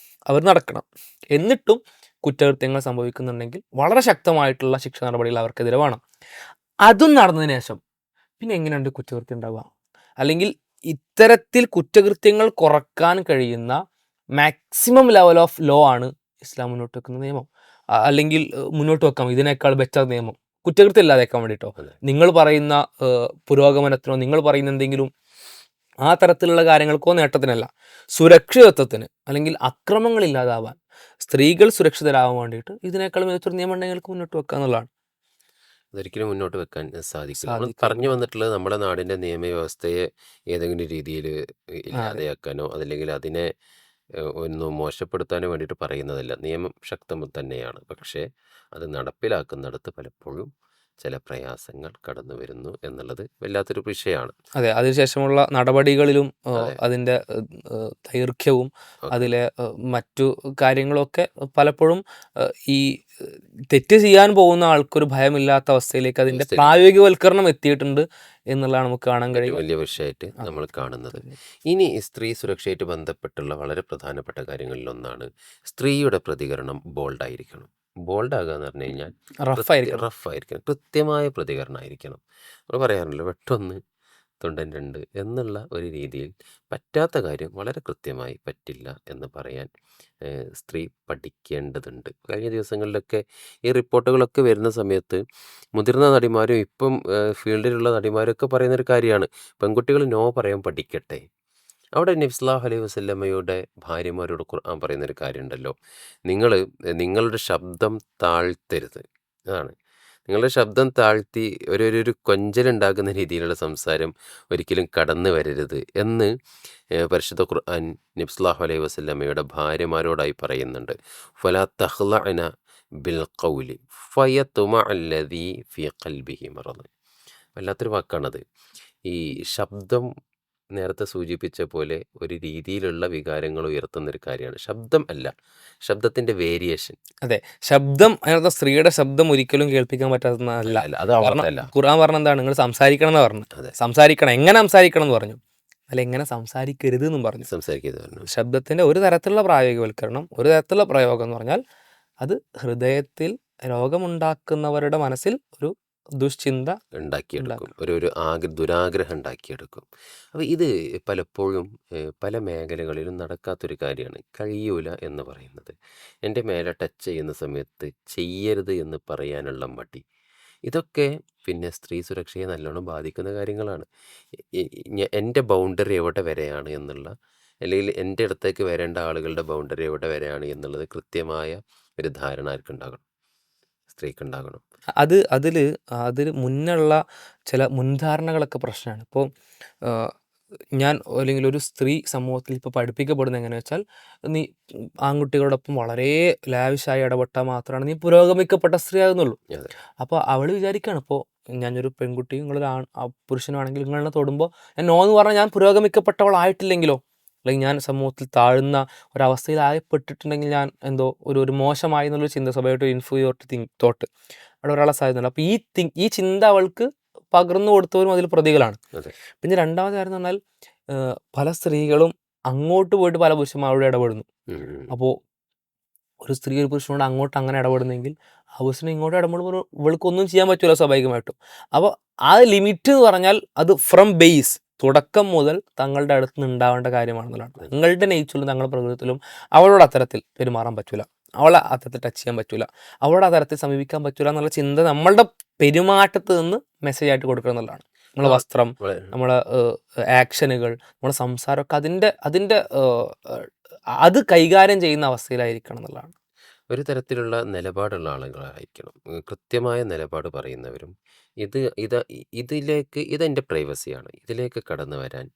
അവർ നടക്കണം. എന്നിട്ടും കുറ്റകൃത്യങ്ങൾ സംഭവിക്കുന്നുണ്ടെങ്കിൽ വളരെ ശക്തമായിട്ടുള്ള ശിക്ഷ നടപടികൾ അവർക്കെതിരെ വേണം. അതും നടന്നതിന് ശേഷം പിന്നെ എങ്ങനെയുണ്ട് കുറ്റകൃത്യം ഉണ്ടാവുക? അല്ലെങ്കിൽ ഇത്തരത്തിൽ കുറ്റകൃത്യങ്ങൾ കുറക്കാൻ കഴിയുന്ന മാക്സിമം ലെവൽ ഓഫ് ലോ ആണ് ഇസ്ലാം മുന്നോട്ട് വെക്കുന്ന നിയമം. അല്ലെങ്കിൽ മുന്നോട്ട് വെക്കാം ഇതിനേക്കാൾ ബെറ്റർ നിയമം കുറ്റകൃത്യം ഇല്ലാതെക്കാൻ വേണ്ടിയിട്ടോ. അതെ. നിങ്ങൾ പറയുന്ന പുരോഗമനത്തിനോ നിങ്ങൾ പറയുന്ന എന്തെങ്കിലും ആ തരത്തിലുള്ള കാര്യങ്ങൾക്കോ നേട്ടത്തിനല്ല, സുരക്ഷിതത്വത്തിന് അല്ലെങ്കിൽ അക്രമങ്ങൾ ഇല്ലാതാവാൻ, സ്ത്രീകൾ സുരക്ഷിതരാകാൻ വേണ്ടിയിട്ട് ഇതിനേക്കാൾ മികച്ചൊരു നിയമം ഉണ്ടെങ്കിൽ മുന്നോട്ട് വെക്കുക എന്നുള്ളതാണ്. അതൊരിക്കലും മുന്നോട്ട് വെക്കാൻ സാധിക്കില്ല. നമ്മൾ സാധിക്കില്ല. പറഞ്ഞു വന്നിട്ടുള്ളത് നമ്മുടെ നാടിൻ്റെ നിയമവ്യവസ്ഥയെ ഏതെങ്കിലും രീതിയിൽ ഇല്ലാതെയാക്കാനോ അതല്ലെങ്കിൽ അതിനെ ഒന്ന് മോശപ്പെടുത്താനോ വേണ്ടിയിട്ട് പറയുന്നതല്ല. നിയമം ശക്തം തന്നെയാണ്. പക്ഷേ അത് നടപ്പിലാക്കുന്നിടത്ത് പലപ്പോഴും ചില പ്രയാസങ്ങൾ കടന്നു വരുന്നു എന്നുള്ളത് വല്ലാത്തൊരു വിഷയമാണ്. അതെ, അതിനുശേഷമുള്ള നടപടികളിലും അതെ. അതിൻ്റെ ദൈർഘ്യവും ഓക്കെ. അതിലെ മറ്റു കാര്യങ്ങളൊക്കെ പലപ്പോഴും ഈ തെറ്റ് ചെയ്യാൻ പോകുന്ന ആൾക്കൊരു ഭയമില്ലാത്ത അവസ്ഥയിലേക്ക് അതിൻ്റെ അവസ്ഥയിലേക്ക്. പ്രായോഗികവൽക്കരണം എത്തിയിട്ടുണ്ട് എന്നുള്ളതാണ് നമുക്ക് കാണാൻ ഏറ്റവും കഴിയുക. വലിയ വിഷയമായിട്ട് ആ. നമ്മൾ കാണുന്നത്. ഇനി സ്ത്രീ സുരക്ഷയായിട്ട് ബന്ധപ്പെട്ടുള്ള വളരെ പ്രധാനപ്പെട്ട കാര്യങ്ങളിലൊന്നാണ് സ്ത്രീയുടെ പ്രതികരണം ബോൾഡായിരിക്കണം. ബോൾഡാകുക എന്ന് പറഞ്ഞു കഴിഞ്ഞാൽ റഫായിരിക്കണം. റഫായിരിക്കണം, കൃത്യമായ പ്രതികരണമായിരിക്കണം. നമ്മൾ പറയാറുണ്ടല്ലോ വെട്ടൊന്ന് തൊണ്ടൻ രണ്ട് എന്നുള്ള ഒരു രീതിയിൽ പറ്റാത്ത കാര്യം വളരെ കൃത്യമായി പറ്റില്ല എന്ന് പറയാൻ സ്ത്രീ പഠിക്കേണ്ടതുണ്ട്. കഴിഞ്ഞ ദിവസങ്ങളിലൊക്കെ ഈ റിപ്പോർട്ടുകളൊക്കെ വരുന്ന സമയത്ത് മുതിർന്ന നടിമാരും ഇപ്പം ഫീൽഡിലുള്ള നടിമാരൊക്കെ പറയുന്നൊരു കാര്യമാണ്, പെൺകുട്ടികൾ നോ പറയാൻ പഠിക്കട്ടെ. അവിടെ നബി സല്ലല്ലാഹു അലൈഹി വസല്ലമയുടെ ഭാര്യമാരോട് ഖുർആൻ പറയുന്നൊരു കാര്യമുണ്ടല്ലോ, നിങ്ങളുടെ ശബ്ദം താഴ്ത്തരുത്. അതാണ്, നിങ്ങളുടെ ശബ്ദം താഴ്ത്തി ഒരു കൊഞ്ചലുണ്ടാകുന്ന രീതിയിലുള്ള സംസാരം ഒരിക്കലും കടന്നു വരരുത് എന്ന് പരിശുദ്ധ ഖുർആൻ നബി സല്ലല്ലാഹു അലൈഹി വസല്ലമയുടെ ഭാര്യമാരോടായി പറയുന്നുണ്ട്. ഫലാ തഖ്ലഅന ബിൽ ഖൗലി ഫയത്മഅ അല്ലദീ ഫീ ഖൽബിഹി മറദ്. വല്ലാത്തൊരു വാക്കാണത്. ഈ ശബ്ദം നേരത്തെ സൂചിപ്പിച്ച പോലെ ഒരു രീതിയിലുള്ള വികാരങ്ങൾ ഉയർത്തുന്നൊരു കാര്യമാണ്. ശബ്ദം അല്ല, ശബ്ദത്തിൻ്റെ വേരിയേഷൻ. അതെ, ശബ്ദം അതിനകത്ത് സ്ത്രീയുടെ ശബ്ദം ഒരിക്കലും കേൾപ്പിക്കാൻ പറ്റാത്തതല്ല. അല്ല, അത് കാരണം അവർക്കല്ല. ഖുർആൻ പറഞ്ഞ എന്താണ്? നിങ്ങൾ സംസാരിക്കണം എന്ന് പറഞ്ഞു. അതെ, സംസാരിക്കണം, എങ്ങനെ സംസാരിക്കണം എന്ന് പറഞ്ഞു. അല്ല, എങ്ങനെ സംസാരിക്കരുത് എന്നും പറഞ്ഞു. സംസാരിക്കുന്നത് പറഞ്ഞു. ശബ്ദത്തിൻ്റെ ഒരു തരത്തിലുള്ള പ്രായോഗികവൽക്കരണം, ഒരു തരത്തിലുള്ള പ്രയോഗം എന്ന് പറഞ്ഞാൽ അത് ഹൃദയത്തിൽ രോഗമുണ്ടാക്കുന്നവരുടെ മനസ്സിൽ ഒരു ദുശ്ചിന്ത ഉണ്ടാക്കിയെടുക്കും, ഒരു ദുരാഗ്രഹം ഉണ്ടാക്കിയെടുക്കും. അപ്പോൾ ഇത് പലപ്പോഴും പല മേഖലകളിലും നടക്കാത്തൊരു കാര്യമാണ്. കഴിയൂല എന്ന് പറയുന്നത്, എൻ്റെ മേലെ ടച്ച് ചെയ്യുന്ന സമയത്ത് ചെയ്യരുത് എന്ന് പറയാനുള്ള മടി, ഇതൊക്കെ പിന്നെ സ്ത്രീ സുരക്ഷയെ നല്ലോണം ബാധിക്കുന്ന കാര്യങ്ങളാണ്. എൻ്റെ ബൗണ്ടറി എവിടെ വരെയാണ് എന്നുള്ള, അല്ലെങ്കിൽ എൻ്റെ അടുത്തേക്ക് വരേണ്ട ആളുകളുടെ ബൗണ്ടറി എവിടെ വരെയാണ് എന്നുള്ളത് കൃത്യമായ ഒരു ധാരണ ആർക്കുണ്ടാകണം, സ്ത്രീക്കുണ്ടാകണം. അതിൽ മുന്നുള്ള ചില മുൻധാരണകളൊക്കെ പ്രശ്നമാണ്. ഇപ്പോൾ ഞാൻ അല്ലെങ്കിൽ ഒരു സ്ത്രീ സമൂഹത്തിൽ ഇപ്പോൾ പഠിപ്പിക്കപ്പെടുന്നത് എങ്ങനെയാ വെച്ചാൽ, നീ ആൺകുട്ടികളോടൊപ്പം വളരെ ലാവിഷായി ഇടപെട്ടാൽ മാത്രമാണ് നീ പുരോഗമിക്കപ്പെട്ട സ്ത്രീ ആകുന്നുള്ളൂ. അതെ. അപ്പോൾ അവൾ വിചാരിക്കുകയാണ്, ഇപ്പോൾ ഞാനൊരു പെൺകുട്ടിയും നിങ്ങളൊരു പുരുഷനാണെങ്കിൽ നിങ്ങളെന്നെ തൊടുമ്പോൾ ഞാൻ നോ എന്ന് പറഞ്ഞാൽ ഞാൻ പുരോഗമിക്കപ്പെട്ടവളായിട്ടില്ലെങ്കിലോ, അല്ലെങ്കിൽ ഞാൻ സമൂഹത്തിൽ താഴുന്ന ഒരവസ്ഥയിലായപ്പെട്ടിട്ടുണ്ടെങ്കിൽ ഞാൻ എന്തോ ഒരു മോശമായി എന്നുള്ളൊരു ചിന്ത, സ്വാഭാവികമായിട്ട് ഇൻഫീരിയോറിറ്റി തോട്ട് അവിടെ ഒരാളെ സാധ്യതയുണ്ട്. അപ്പോൾ ഈ ചിന്ത അവൾക്ക് പകർന്നു കൊടുത്തവരും അതിൽ പ്രതികളാണ്. അതെ. പിന്നെ രണ്ടാമത്തെ കാര്യം എന്ന് പറഞ്ഞാൽ, പല സ്ത്രീകളും അങ്ങോട്ട് പോയിട്ട് പല പുരുഷന്മാരോട് ഇടപെടുന്നു. ഉം, ഉം. അപ്പോൾ ഒരു സ്ത്രീ ഒരു പുരുഷനോട് അങ്ങോട്ട് അങ്ങനെ ഇടപെടുന്നെങ്കിൽ ആ പുരുഷന് ഇങ്ങോട്ട് ഇടപെടുമ്പോൾ ഇവൾക്കൊന്നും ചെയ്യാൻ പറ്റില്ല സ്വാഭാവികമായിട്ടും. അപ്പോൾ ആ ലിമിറ്റ് എന്ന് പറഞ്ഞാൽ അത് ഫ്രം ബേസ്, തുടക്കം മുതൽ തങ്ങളുടെ അടുത്ത് നിന്ന് ഉണ്ടാവേണ്ട കാര്യമാണെന്നുള്ളതാണ്. തങ്ങളുടെ നേച്ചറിലും തങ്ങളുടെ പ്രകൃതത്തിലും അവളോട് അത്തരത്തിൽ പെരുമാറാൻ പറ്റില്ല, അവളെ അത്തരത്തിൽ ടച്ച് ചെയ്യാൻ പറ്റില്ല, അവളോട് അത്തരത്തിൽ സമീപിക്കാൻ പറ്റില്ല എന്നുള്ള ചിന്ത നമ്മളുടെ പെരുമാറ്റത്ത് നിന്ന് മെസ്സേജ് ആയിട്ട് കൊടുക്കുക എന്നുള്ളതാണ്. നമ്മളെ വസ്ത്രം, വളരെ നമ്മളെ ആക്ഷനുകൾ, നമ്മുടെ സംസാരമൊക്കെ അതിൻ്റെ അത് കൈകാര്യം ചെയ്യുന്ന അവസ്ഥയിലായിരിക്കണം എന്നുള്ളതാണ്. ഒരു തരത്തിലുള്ള നിലപാടുള്ള ആളുകളായിരിക്കണം. കൃത്യമായ നിലപാട് പറയുന്നവരും, ഇതെൻ്റെ പ്രൈവസിയാണ്, ഇതിലേക്ക് കടന്നു വരാൻ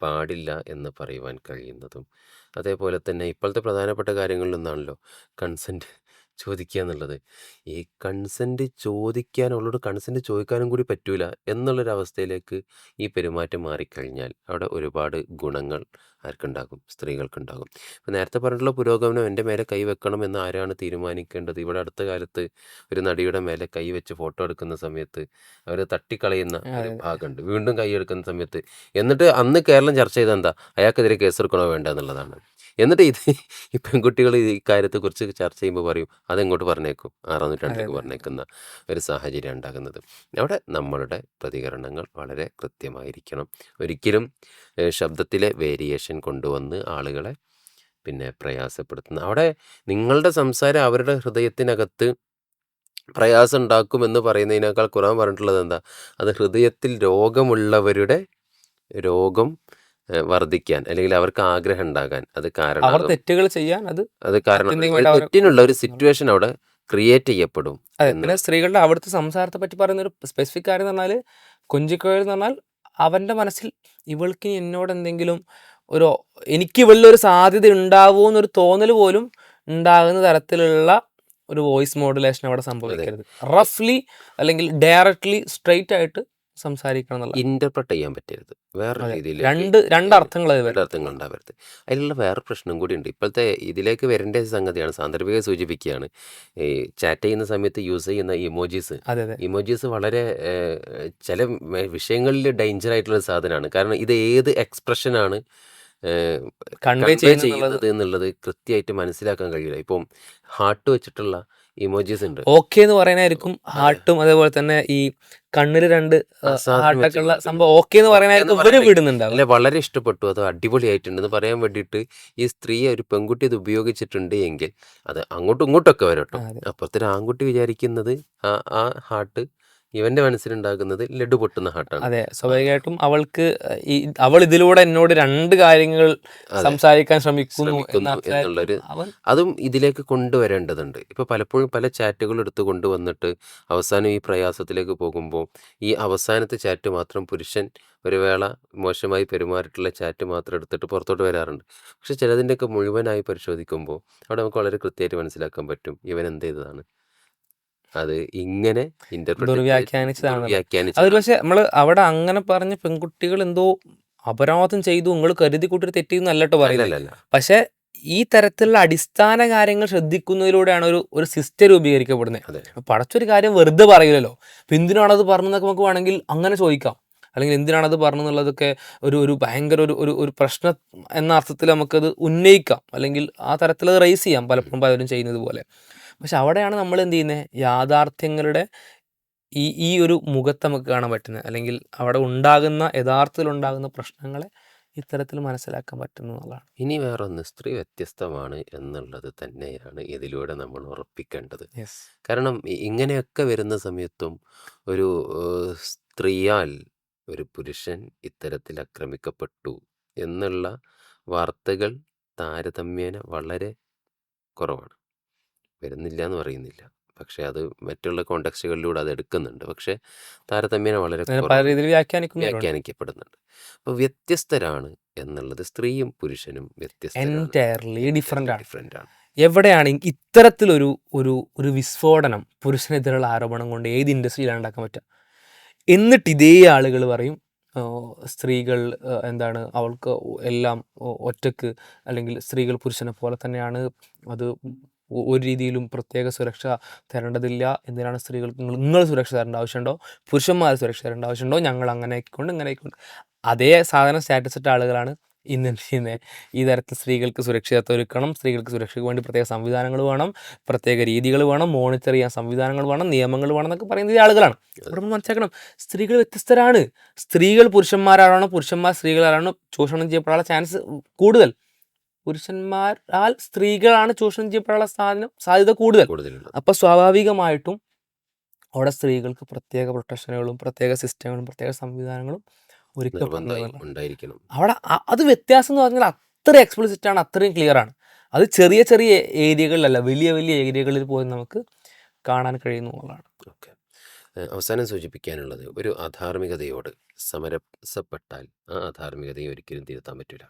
പാടില്ല എന്ന് പറയുവാൻ കഴിയുന്നതും. അതേപോലെ തന്നെ ഇപ്പോഴത്തെ പ്രധാനപ്പെട്ട കാര്യങ്ങളിലൊന്നാണല്ലോ കൺസെൻറ്റ് ചോദിക്കുക എന്നുള്ളത്. ഈ കൺസെൻറ്റ് ചോദിക്കാൻ, അവളോട് കൺസെൻറ്റ് ചോദിക്കാനും കൂടി പറ്റൂല എന്നുള്ളൊരവസ്ഥയിലേക്ക് ഈ പെരുമാറ്റം മാറിക്കഴിഞ്ഞാൽ അവിടെ ഒരുപാട് ഗുണങ്ങൾ ആർക്കുണ്ടാകും? സ്ത്രീകൾക്കുണ്ടാകും. ഇപ്പം നേരത്തെ പറഞ്ഞിട്ടുള്ള പുരോഗമനം, എൻ്റെ മേലെ കൈ വെക്കണം എന്ന് ആരാണ് തീരുമാനിക്കേണ്ടത്? ഇവിടെ അടുത്ത കാലത്ത് ഒരു നടിയുടെ മേലെ കൈ വെച്ച് ഫോട്ടോ എടുക്കുന്ന സമയത്ത് അവർ തട്ടിക്കളയുന്ന ഒരു ഭാഗമുണ്ട്. വീണ്ടും കൈ എടുക്കുന്ന സമയത്ത്, എന്നിട്ട് അന്ന് കേരളം ചർച്ച ചെയ്തത് എന്താ? അയാൾക്കെതിരെ കേസെടുക്കണോ വേണ്ട എന്നുള്ളതാണ്. എന്നിട്ട് ഈ പെൺകുട്ടികൾ ഈ കാര്യത്തെക്കുറിച്ച് ചർച്ച ചെയ്യുമ്പോൾ പറയും, അതെങ്ങോട്ട് പറഞ്ഞേക്കും, 6-ാം നൂറ്റാണ്ടിലേക്ക് പറഞ്ഞേക്കുന്ന ഒരു സാഹചര്യം ഉണ്ടാകുന്നത്. അവിടെ നമ്മളുടെ പ്രതികരണങ്ങൾ വളരെ കൃത്യമായിരിക്കണം. ഒരിക്കലും ശബ്ദത്തിലെ വേരിയേഷൻ കൊണ്ടുവന്ന് ആളുകളെ പിന്നെ പ്രയാസപ്പെടുത്തുന്ന, അവിടെ നിങ്ങളുടെ സംസാരം അവരുടെ ഹൃദയത്തിനകത്ത് പ്രയാസം ഉണ്ടാക്കുമെന്ന് പറയുന്നതിനേക്കാൾ ഖുർആൻ പറഞ്ഞിട്ടുള്ളത് എന്താ? അത് ഹൃദയത്തിൽ രോഗമുള്ളവരുടെ രോഗം വർദ്ധിക്കാൻ, അല്ലെങ്കിൽ അവർക്ക് ആഗ്രഹം ഉണ്ടാകാൻ അത് അവർ കാരണമാകും. തെറ്റുകൾ ചെയ്യാൻ അത് അത് കാരണം ഒരു ആത്യന്തികമായിട്ട് അവരെ തെറ്റിനുള്ള ഒരു സിറ്റുവേഷൻ അവിടെ ക്രിയേറ്റ് ചെയ്യപ്പെടും അതെ. എന്ന്. പിന്നെ സ്ത്രീകളുടെ അവിടുത്തെ സംസാരത്തെ പറ്റി പറയുന്ന ഒരു സ്പെസിഫിക് കാര്യം എന്ന് പറഞ്ഞാൽ, കൊഞ്ചിക്കോയിൽ എന്ന് പറഞ്ഞാൽ അവൻ്റെ മനസ്സിൽ ഇവൾക്ക് ഇനി എന്നോട് എന്തെങ്കിലും ഒരു, എനിക്ക് ഇവളിലൊരു സാധ്യത ഉണ്ടാവുമോ എന്നൊരു തോന്നൽ പോലും ഉണ്ടാകുന്ന തരത്തിലുള്ള ഒരു വോയിസ് മോഡുലേഷൻ അവിടെ സംഭവിക്കരുത്. റഫ്ലി അല്ലെങ്കിൽ ഡയറക്ട്ലി സ്ട്രെയിറ്റ് ആയിട്ട് സംസാരിക്കണം എന്നുള്ള ഇന്റർപ്രറ്റ് ചെയ്യാൻ പറ്റരുത്, വേറെ അതെ. രീതിയിലേക്ക് രണ്ട് അർത്ഥങ്ങൾ അത് വരും. അർത്ഥങ്ങൾ ഉണ്ടാവരുത്. അതിലുള്ള വേറെ പ്രശ്നം കൂടിയുണ്ട്. ഇപ്പോഴത്തെ ഇതിലേക്ക് വരേണ്ട സംഗതിയാണ്, സാന്ദർഭിക സൂചിപ്പിക്കുകയാണ്. ഈ ചാറ്റ് ചെയ്യുന്ന സമയത്ത് യൂസ് ചെയ്യുന്ന ഇമോജീസ് അതെ അതെ ഇമോജീസ് വളരെ ചില വിഷയങ്ങളിൽ ഡേഞ്ചർ ആയിട്ടുള്ള സാധനമാണ്. കാരണം ഇത് ഏത് എക്സ്പ്രഷനാണ് കൺവേ ചെയ്യുന്നത് എന്നുള്ളത് കൃത്യമായിട്ട് മനസ്സിലാക്കാൻ കഴിയില്ല. ഇപ്പം ഹാർട്ട് വെച്ചിട്ടുള്ള ഇമോജീസ് ഉണ്ട്. ഓക്കെ എന്ന് പറയാനായിരിക്കും ഹാർട്ടും, അതേപോലെ തന്നെ ഈ കണ്ണിൽ രണ്ട് ഹാർട്ടൊക്കെ ഉള്ള സംഭവം ഓക്കെ എന്ന് പറയാനായിരിക്കും ഇവര് വിടുന്നുണ്ടാവും. അല്ലെ, വളരെ ഇഷ്ടപ്പെട്ടു, അത് അടിപൊളിയായിട്ടുണ്ടെന്ന് പറയാൻ വേണ്ടിയിട്ട് ഈ സ്ത്രീ, ഒരു പെൺകുട്ടി ഇത് ഉപയോഗിച്ചിട്ടുണ്ട് എങ്കിൽ അത് അങ്ങോട്ടും ഇങ്ങോട്ടൊക്കെ വരട്ടോ. അതെ. അപ്പുറത്തൊരു ആൺകുട്ടി വിചാരിക്കുന്നത് ആ ഹാർട്ട് ഇവന്റെ മനസ്സിലുണ്ടാകുന്നത് ലഡു പൊട്ടുന്ന ഹാർട്ടാണ്. അതെ, സ്വാഭാവികമായിട്ടും അവൾക്ക് അവൾ ഇതിലൂടെ എന്നോട് രണ്ട് കാര്യങ്ങൾ സംസാരിക്കാൻ ശ്രമിക്കുന്നു എന്നുള്ളൊരു അതും ഇതിലേക്ക് കൊണ്ടുവരേണ്ടതുണ്ട്. ഇപ്പൊ പലപ്പോഴും പല ചാറ്റുകൾ എടുത്ത് കൊണ്ടുവന്നിട്ട് അവസാനം ഈ പ്രയാസത്തിലേക്ക് പോകുമ്പോൾ ഈ അവസാനത്തെ ചാറ്റ് മാത്രം പുരുഷൻ ഒരു വേള മോശമായി പെരുമാറിയിട്ടുള്ള ചാറ്റ് മാത്രം എടുത്തിട്ട് പുറത്തോട്ട് വരാറുണ്ട്. പക്ഷെ ചിലതിൻ്റെയൊക്കെ മുഴുവനായി പരിശോധിക്കുമ്പോൾ അവിടെ നമുക്ക് വളരെ കൃത്യമായിട്ട് മനസ്സിലാക്കാൻ പറ്റും ഇവൻ എന്ത് ചെയ്തതാണ്, അത് ഇങ്ങനെ ദുർവ്യാഖ്യാനിച്ചതാണ്. അതൊരു പക്ഷെ നമ്മൾ അവിടെ അങ്ങനെ പറഞ്ഞ പെൺകുട്ടികൾ എന്തോ അപരാധം ചെയ്തു, നിങ്ങൾ കരുതി കൂട്ടി തെറ്റിയെന്നല്ലട്ടോ പറയുന്നത്. പക്ഷെ ഈ തരത്തിലുള്ള അടിസ്ഥാന കാര്യങ്ങൾ ശ്രദ്ധിക്കുന്നതിലൂടെയാണ് ഒരു സിസ്റ്റം രൂപീകരിക്കപ്പെടുന്നത്. പടച്ചൊരു കാര്യം വെറുതെ പറയില്ലല്ലോ. അപ്പൊ എന്തിനാണത് പറഞ്ഞതെന്നൊക്കെ നമുക്ക് വേണമെങ്കിൽ അങ്ങനെ ചോദിക്കാം, അല്ലെങ്കിൽ എന്തിനാണത് പറഞ്ഞെന്നുള്ളതൊക്കെ ഒരു ഭയങ്കര ഒരു പ്രശ്നം എന്ന അർത്ഥത്തിൽ നമുക്കത് ഉന്നയിക്കാം, അല്ലെങ്കിൽ ആ തരത്തിൽ അത് റൈസ് ചെയ്യാം, പലപ്പോഴും പലരും ചെയ്യുന്നത് പോലെ. പക്ഷെ അവിടെയാണ് നമ്മൾ എന്ത് ചെയ്യുന്നത്, യാഥാർത്ഥ്യങ്ങളുടെ ഈ ഒരു മുഖത്ത് നമുക്ക് കാണാൻ പറ്റുന്നത്, അല്ലെങ്കിൽ അവിടെ യഥാർത്ഥത്തിലുണ്ടാകുന്ന പ്രശ്നങ്ങളെ ഇത്തരത്തിൽ മനസ്സിലാക്കാൻ പറ്റുന്നു എന്നുള്ളതാണ്. ഇനി വേറൊന്ന്, സ്ത്രീ വ്യത്യസ്തമാണ് എന്നുള്ളത് തന്നെയാണ് ഇതിലൂടെ നമ്മൾ ഉറപ്പിക്കേണ്ടത്. കാരണം ഇങ്ങനെയൊക്കെ വരുന്ന സമയത്തും ഒരു സ്ത്രീയാൽ ഒരു പുരുഷൻ ഇത്തരത്തിൽ ആക്രമിക്കപ്പെട്ടു എന്നുള്ള വാർത്തകൾ താരതമ്യേന വളരെ കുറവാണ്. വരുന്നില്ല എന്ന് പറയുന്നില്ല, പക്ഷേ അത് മറ്റുള്ള കോണ്ടെക്സ്റ്റുകളിലൂടെ അത് എടുക്കുന്നുണ്ട്. പക്ഷേ താരതമ്യേന വളരെ അതിനെ പല കുറവാണ്. രീതിയിൽ വ്യാഖ്യാനിക്കുന്നവരുണ്ട്. വ്യാഖ്യാനിക്കപ്പെടുന്നുണ്ട്. അപ്പോൾ വ്യത്യസ്തരാണ് എന്നുള്ളത് സ്ത്രീയും പുരുഷനും വ്യത്യസ്തരാണ്. എൻറ്റയർലി ഡിഫറൻ്റ് ആണ്. ഡിഫറൻ്റ് ആണ്. എവിടെയാണ് ഇത്തരത്തിലൊരു ഒരു ഒരു വിസ്ഫോടനം പുരുഷനെതിരെയുള്ള ആരോപണം കൊണ്ട് ഏത് ഇൻഡസ്ട്രിയിലാണ് ഉണ്ടാക്കാൻ പറ്റുക? എന്നിട്ട് ഇതേ ആളുകൾ പറയും സ്ത്രീകൾ എന്താണ് അവൾക്ക് എല്ലാം ഒറ്റക്ക്, അല്ലെങ്കിൽ സ്ത്രീകൾ പുരുഷനെ പോലെ തന്നെയാണ്, അത് ഒരു രീതിയിലും പ്രത്യേക സുരക്ഷ തരേണ്ടതില്ല, എന്തിനാണ് സ്ത്രീകൾക്ക് നിങ്ങൾ സുരക്ഷ തരേണ്ട ആവശ്യമുണ്ടോ, പുരുഷന്മാർ സുരക്ഷ തരേണ്ട ആവശ്യമുണ്ടോ, ഞങ്ങൾ അങ്ങനെ ആയിക്കൊണ്ട് ഇങ്ങനെ ആയിക്കൊണ്ട്. അതേ സാധനം സ്റ്റാറ്റസ് ഇട്ട ആളുകളാണ് ഇന്ന് എന്ത് ചെയ്യുന്നത്? ഈ തരത്തിൽ സ്ത്രീകൾക്ക് സുരക്ഷിതത്വം ഒരുക്കണം, സ്ത്രീകൾക്ക് സുരക്ഷയ്ക്ക് വേണ്ടി പ്രത്യേക സംവിധാനങ്ങൾ വേണം, പ്രത്യേക രീതികൾ വേണം, മോണിറ്റർ ചെയ്യാൻ സംവിധാനങ്ങൾ വേണം, നിയമങ്ങൾ വേണം എന്നൊക്കെ പറയുന്നത് ഈ ആളുകളാണ്. അവിടെ നമ്മൾ മനസ്സിലാക്കണം, സ്ത്രീകൾ വ്യത്യസ്തരാണ്. സ്ത്രീകൾ പുരുഷന്മാരാണോ, പുരുഷന്മാർ സ്ത്രീകളാണോ ചൂഷണം ചെയ്യപ്പെടാനുള്ള ചാൻസ് കൂടുതൽ. പുരുഷന്മാരാൽ സ്ത്രീകളാണ് ചൂഷണം ചെയ്യപ്പെടാനുള്ള സാധ്യത കൂടുതൽ. കൂടുതലുള്ളത്. അപ്പോൾ സ്വാഭാവികമായിട്ടും അവിടെ സ്ത്രീകൾക്ക് പ്രത്യേക പ്രൊട്ടക്ഷനുകളും പ്രത്യേക സിസ്റ്റങ്ങളും പ്രത്യേക സംവിധാനങ്ങളും നിർബന്ധമായും ഒരുക്കപ്പെടുന്നതാണ്. ഉണ്ടായിരിക്കണം. അവിടെ അത് വ്യത്യാസം എന്ന് പറഞ്ഞാൽ അത്ര എക്സ്പ്ലിസിറ്റ് ആണ്, അത്രയും ക്ലിയർ ആണ്. അത് ചെറിയ ചെറിയ ഏരിയകളിലല്ല, വലിയ വലിയ ഏരിയകളിൽ പോയി നമുക്ക് കാണാൻ കഴിയുന്നു എന്നുള്ളതാണ്. ഓക്കെ. അവസാനം സൂചിപ്പിക്കാനുള്ളത്, ഒരു അധാർമികതയോട് സമരസപ്പെട്ടാൽ ആ അധാർമികതയെ ഒരിക്കലും തിരുത്താൻ പറ്റില്ല.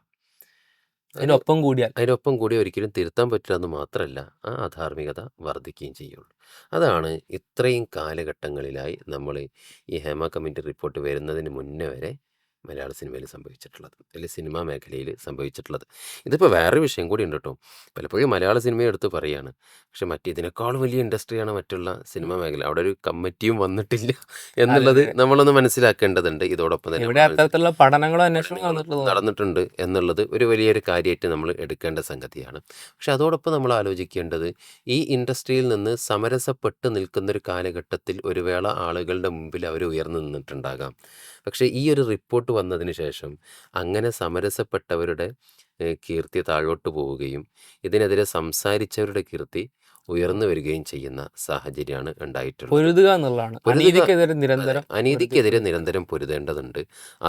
അതിനൊപ്പം കൂടിയാൽ അതിനൊപ്പം കൂടി ഒരിക്കലും തിരുത്താൻ പറ്റില്ല എന്ന് മാത്രമല്ല, ആ അധാർമികത വർദ്ധിക്കുകയും ചെയ്യുള്ളൂ. അതാണ് ഇത്രയും കാലഘട്ടങ്ങളിലായി നമ്മൾ ഈ ഹേമ കമ്മിറ്റി റിപ്പോർട്ട് വരുന്നതിന് മുന്നേ വരെ മലയാള സിനിമയിൽ സംഭവിച്ചിട്ടുള്ളത്, അല്ലെങ്കിൽ സിനിമാ മേഖലയിൽ സംഭവിച്ചിട്ടുള്ളത്. ഇതിപ്പോൾ വേറൊരു വിഷയം കൂടി ഉണ്ട് കേട്ടോ. പലപ്പോഴും മലയാള സിനിമയെ എടുത്ത് പറയുകയാണ്, പക്ഷെ മറ്റേതിനേക്കാൾ വലിയ ഇൻഡസ്ട്രിയാണ് മറ്റുള്ള സിനിമാ മേഖല. അവിടെ ഒരു കമ്മിറ്റിയും വന്നിട്ടില്ല എന്നുള്ളത് നമ്മളൊന്ന് മനസ്സിലാക്കേണ്ടതുണ്ട്. ഇതോടൊപ്പം തന്നെ ഇവിടെ അത്തരത്തിലുള്ള പഠനങ്ങളോ അന്വേഷണങ്ങളോ നടന്നിട്ടുണ്ട് എന്നുള്ളത് ഒരു വലിയൊരു കാര്യമായിട്ട് നമ്മൾ എടുക്കേണ്ട സംഗതിയാണ്. പക്ഷെ അതോടൊപ്പം നമ്മൾ ആലോചിക്കേണ്ടത്, ഈ ഇൻഡസ്ട്രിയിൽ നിന്ന് സമരസപ്പെട്ട് നിൽക്കുന്നൊരു കാലഘട്ടത്തിൽ ഒരു വേള ആളുകളുടെ മുമ്പിൽ അവർ ഉയർന്നു നിന്നിട്ടുണ്ടാകാം. പക്ഷേ ഈ ഒരു റിപ്പോർട്ട് വന്നതിന് ശേഷം അങ്ങനെ സമരസപ്പെട്ടവരുടെ കീർത്തി താഴോട്ട് പോവുകയും ഇതിനെതിരെ സംസാരിച്ചവരുടെ കീർത്തി ഉയർന്നു വരികയും ചെയ്യുന്ന സാഹചര്യമാണ് ഉണ്ടായിട്ടുള്ളത്. പൊരുതുക എന്നുള്ളതാണ്. അനീതിക്കെതിരെ നിരന്തരം അനീതിക്കെതിരെ നിരന്തരം പൊരുതേണ്ടതുണ്ട്.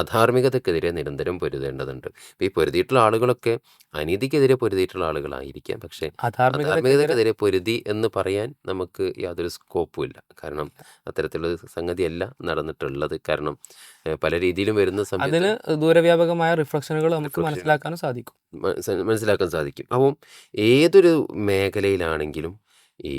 അധാർമികതക്കെതിരെ നിരന്തരം പൊരുതേണ്ടതുണ്ട്. ഇപ്പോൾ ഈ പൊരുതിയിട്ടുള്ള ആളുകളൊക്കെ അനീതിക്കെതിരെ പൊരുതിയിട്ടുള്ള ആളുകളായിരിക്കാം. പക്ഷേ അധാർമികതക്കെതിരെ പൊരുതി എന്ന് പറയാൻ നമുക്ക് യാതൊരു സ്കോപ്പും ഇല്ല. കാരണം അത്തരത്തിലുള്ള സംഗതിയല്ല നടന്നിട്ടുള്ളത്. കാരണം പല രീതിയിലും വരുന്ന സമയത്ത് അതിന് ദൂരവ്യാപകമായ റിഫ്ലക്ഷനുകൾ നമുക്ക് മനസ്സിലാക്കാനും സാധിക്കും. മനസ്സിലാക്കാൻ സാധിക്കും. അപ്പം ഏതൊരു മേഖലയിലാണെങ്കിലും ഈ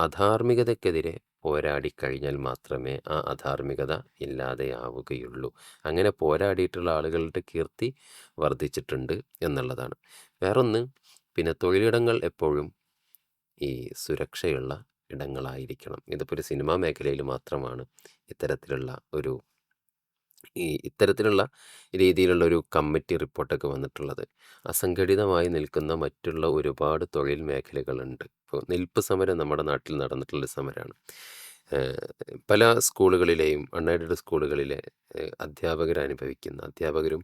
അധാർമികതക്കെതിരെ പോരാടിക്കഴിഞ്ഞാൽ മാത്രമേ ആ അധാർമികത ഇല്ലാതെയാവുകയുള്ളൂ. അങ്ങനെ പോരാടിയിട്ടുള്ള ആളുകളുടെ കീർത്തി വർദ്ധിച്ചിട്ടുണ്ട് എന്നുള്ളതാണ്. വേറൊന്ന്, പിന്നെ തൊഴിലിടങ്ങൾ എപ്പോഴും ഈ സുരക്ഷയുള്ള ഇടങ്ങളായിരിക്കണം. ഇതിപ്പോൾ ഒരു സിനിമാ മേഖലയിൽ മാത്രമാണ് ഇത്തരത്തിലുള്ള രീതിയിലുള്ള ഒരു കമ്മിറ്റി റിപ്പോർട്ടൊക്കെ വന്നിട്ടുള്ളത്. അസംഘടിതമായി നിൽക്കുന്ന മറ്റുള്ള ഒരുപാട് തൊഴിൽ മേഖലകളുണ്ട്. ഇപ്പോൾ നിൽപ്പ് സമരം നമ്മുടെ നാട്ടിൽ നടന്നിട്ടുള്ള സമരമാണ്. പല സ്കൂളുകളിലെയും അൺഎയ്ഡഡ് സ്കൂളുകളിലെ അധ്യാപകരും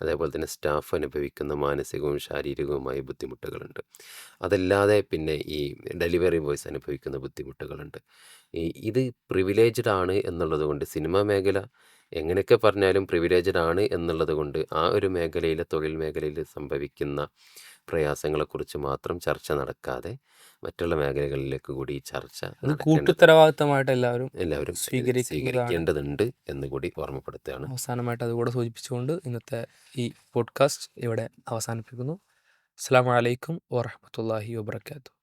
അതേപോലെ തന്നെ സ്റ്റാഫ് അനുഭവിക്കുന്ന മാനസികവും ശാരീരികവുമായ ബുദ്ധിമുട്ടുകളുണ്ട്. അതല്ലാതെ പിന്നെ ഈ ഡെലിവറി ബോയ്സ് അനുഭവിക്കുന്ന ബുദ്ധിമുട്ടുകളുണ്ട്. ഇത് പ്രിവിലേജ്ഡ് ആണ് എന്നുള്ളത് കൊണ്ട്, സിനിമാ മേഖല എങ്ങനെയൊക്കെ പറഞ്ഞാലും പ്രിവിലേജ്ഡ് ആണ് എന്നുള്ളത് കൊണ്ട് ആ ഒരു മേഖലയിലെ തൊഴിൽ മേഖലയിൽ സംഭവിക്കുന്ന പ്രയാസങ്ങളെക്കുറിച്ച് മാത്രം ചർച്ച നടക്കാതെ മറ്റുള്ള മേഖലകളിലേക്ക് കൂടി ഈ ചർച്ച കൂട്ടുത്തരവാദിത്തമായിട്ട് എല്ലാവരും സ്വീകരിക്കേണ്ടതുണ്ട് എന്ന് കൂടി ഓർമ്മപ്പെടുത്തുകയാണ്. അവസാനമായിട്ട് അതുകൂടെ സൂചിപ്പിച്ചുകൊണ്ട് ഇന്നത്തെ ഈ പോഡ്കാസ്റ്റ് ഇവിടെ അവസാനിപ്പിക്കുന്നു. അസ്സലാമു അലൈക്കും വറഹ്മത്തുള്ളാഹി വബറകാതുഹു.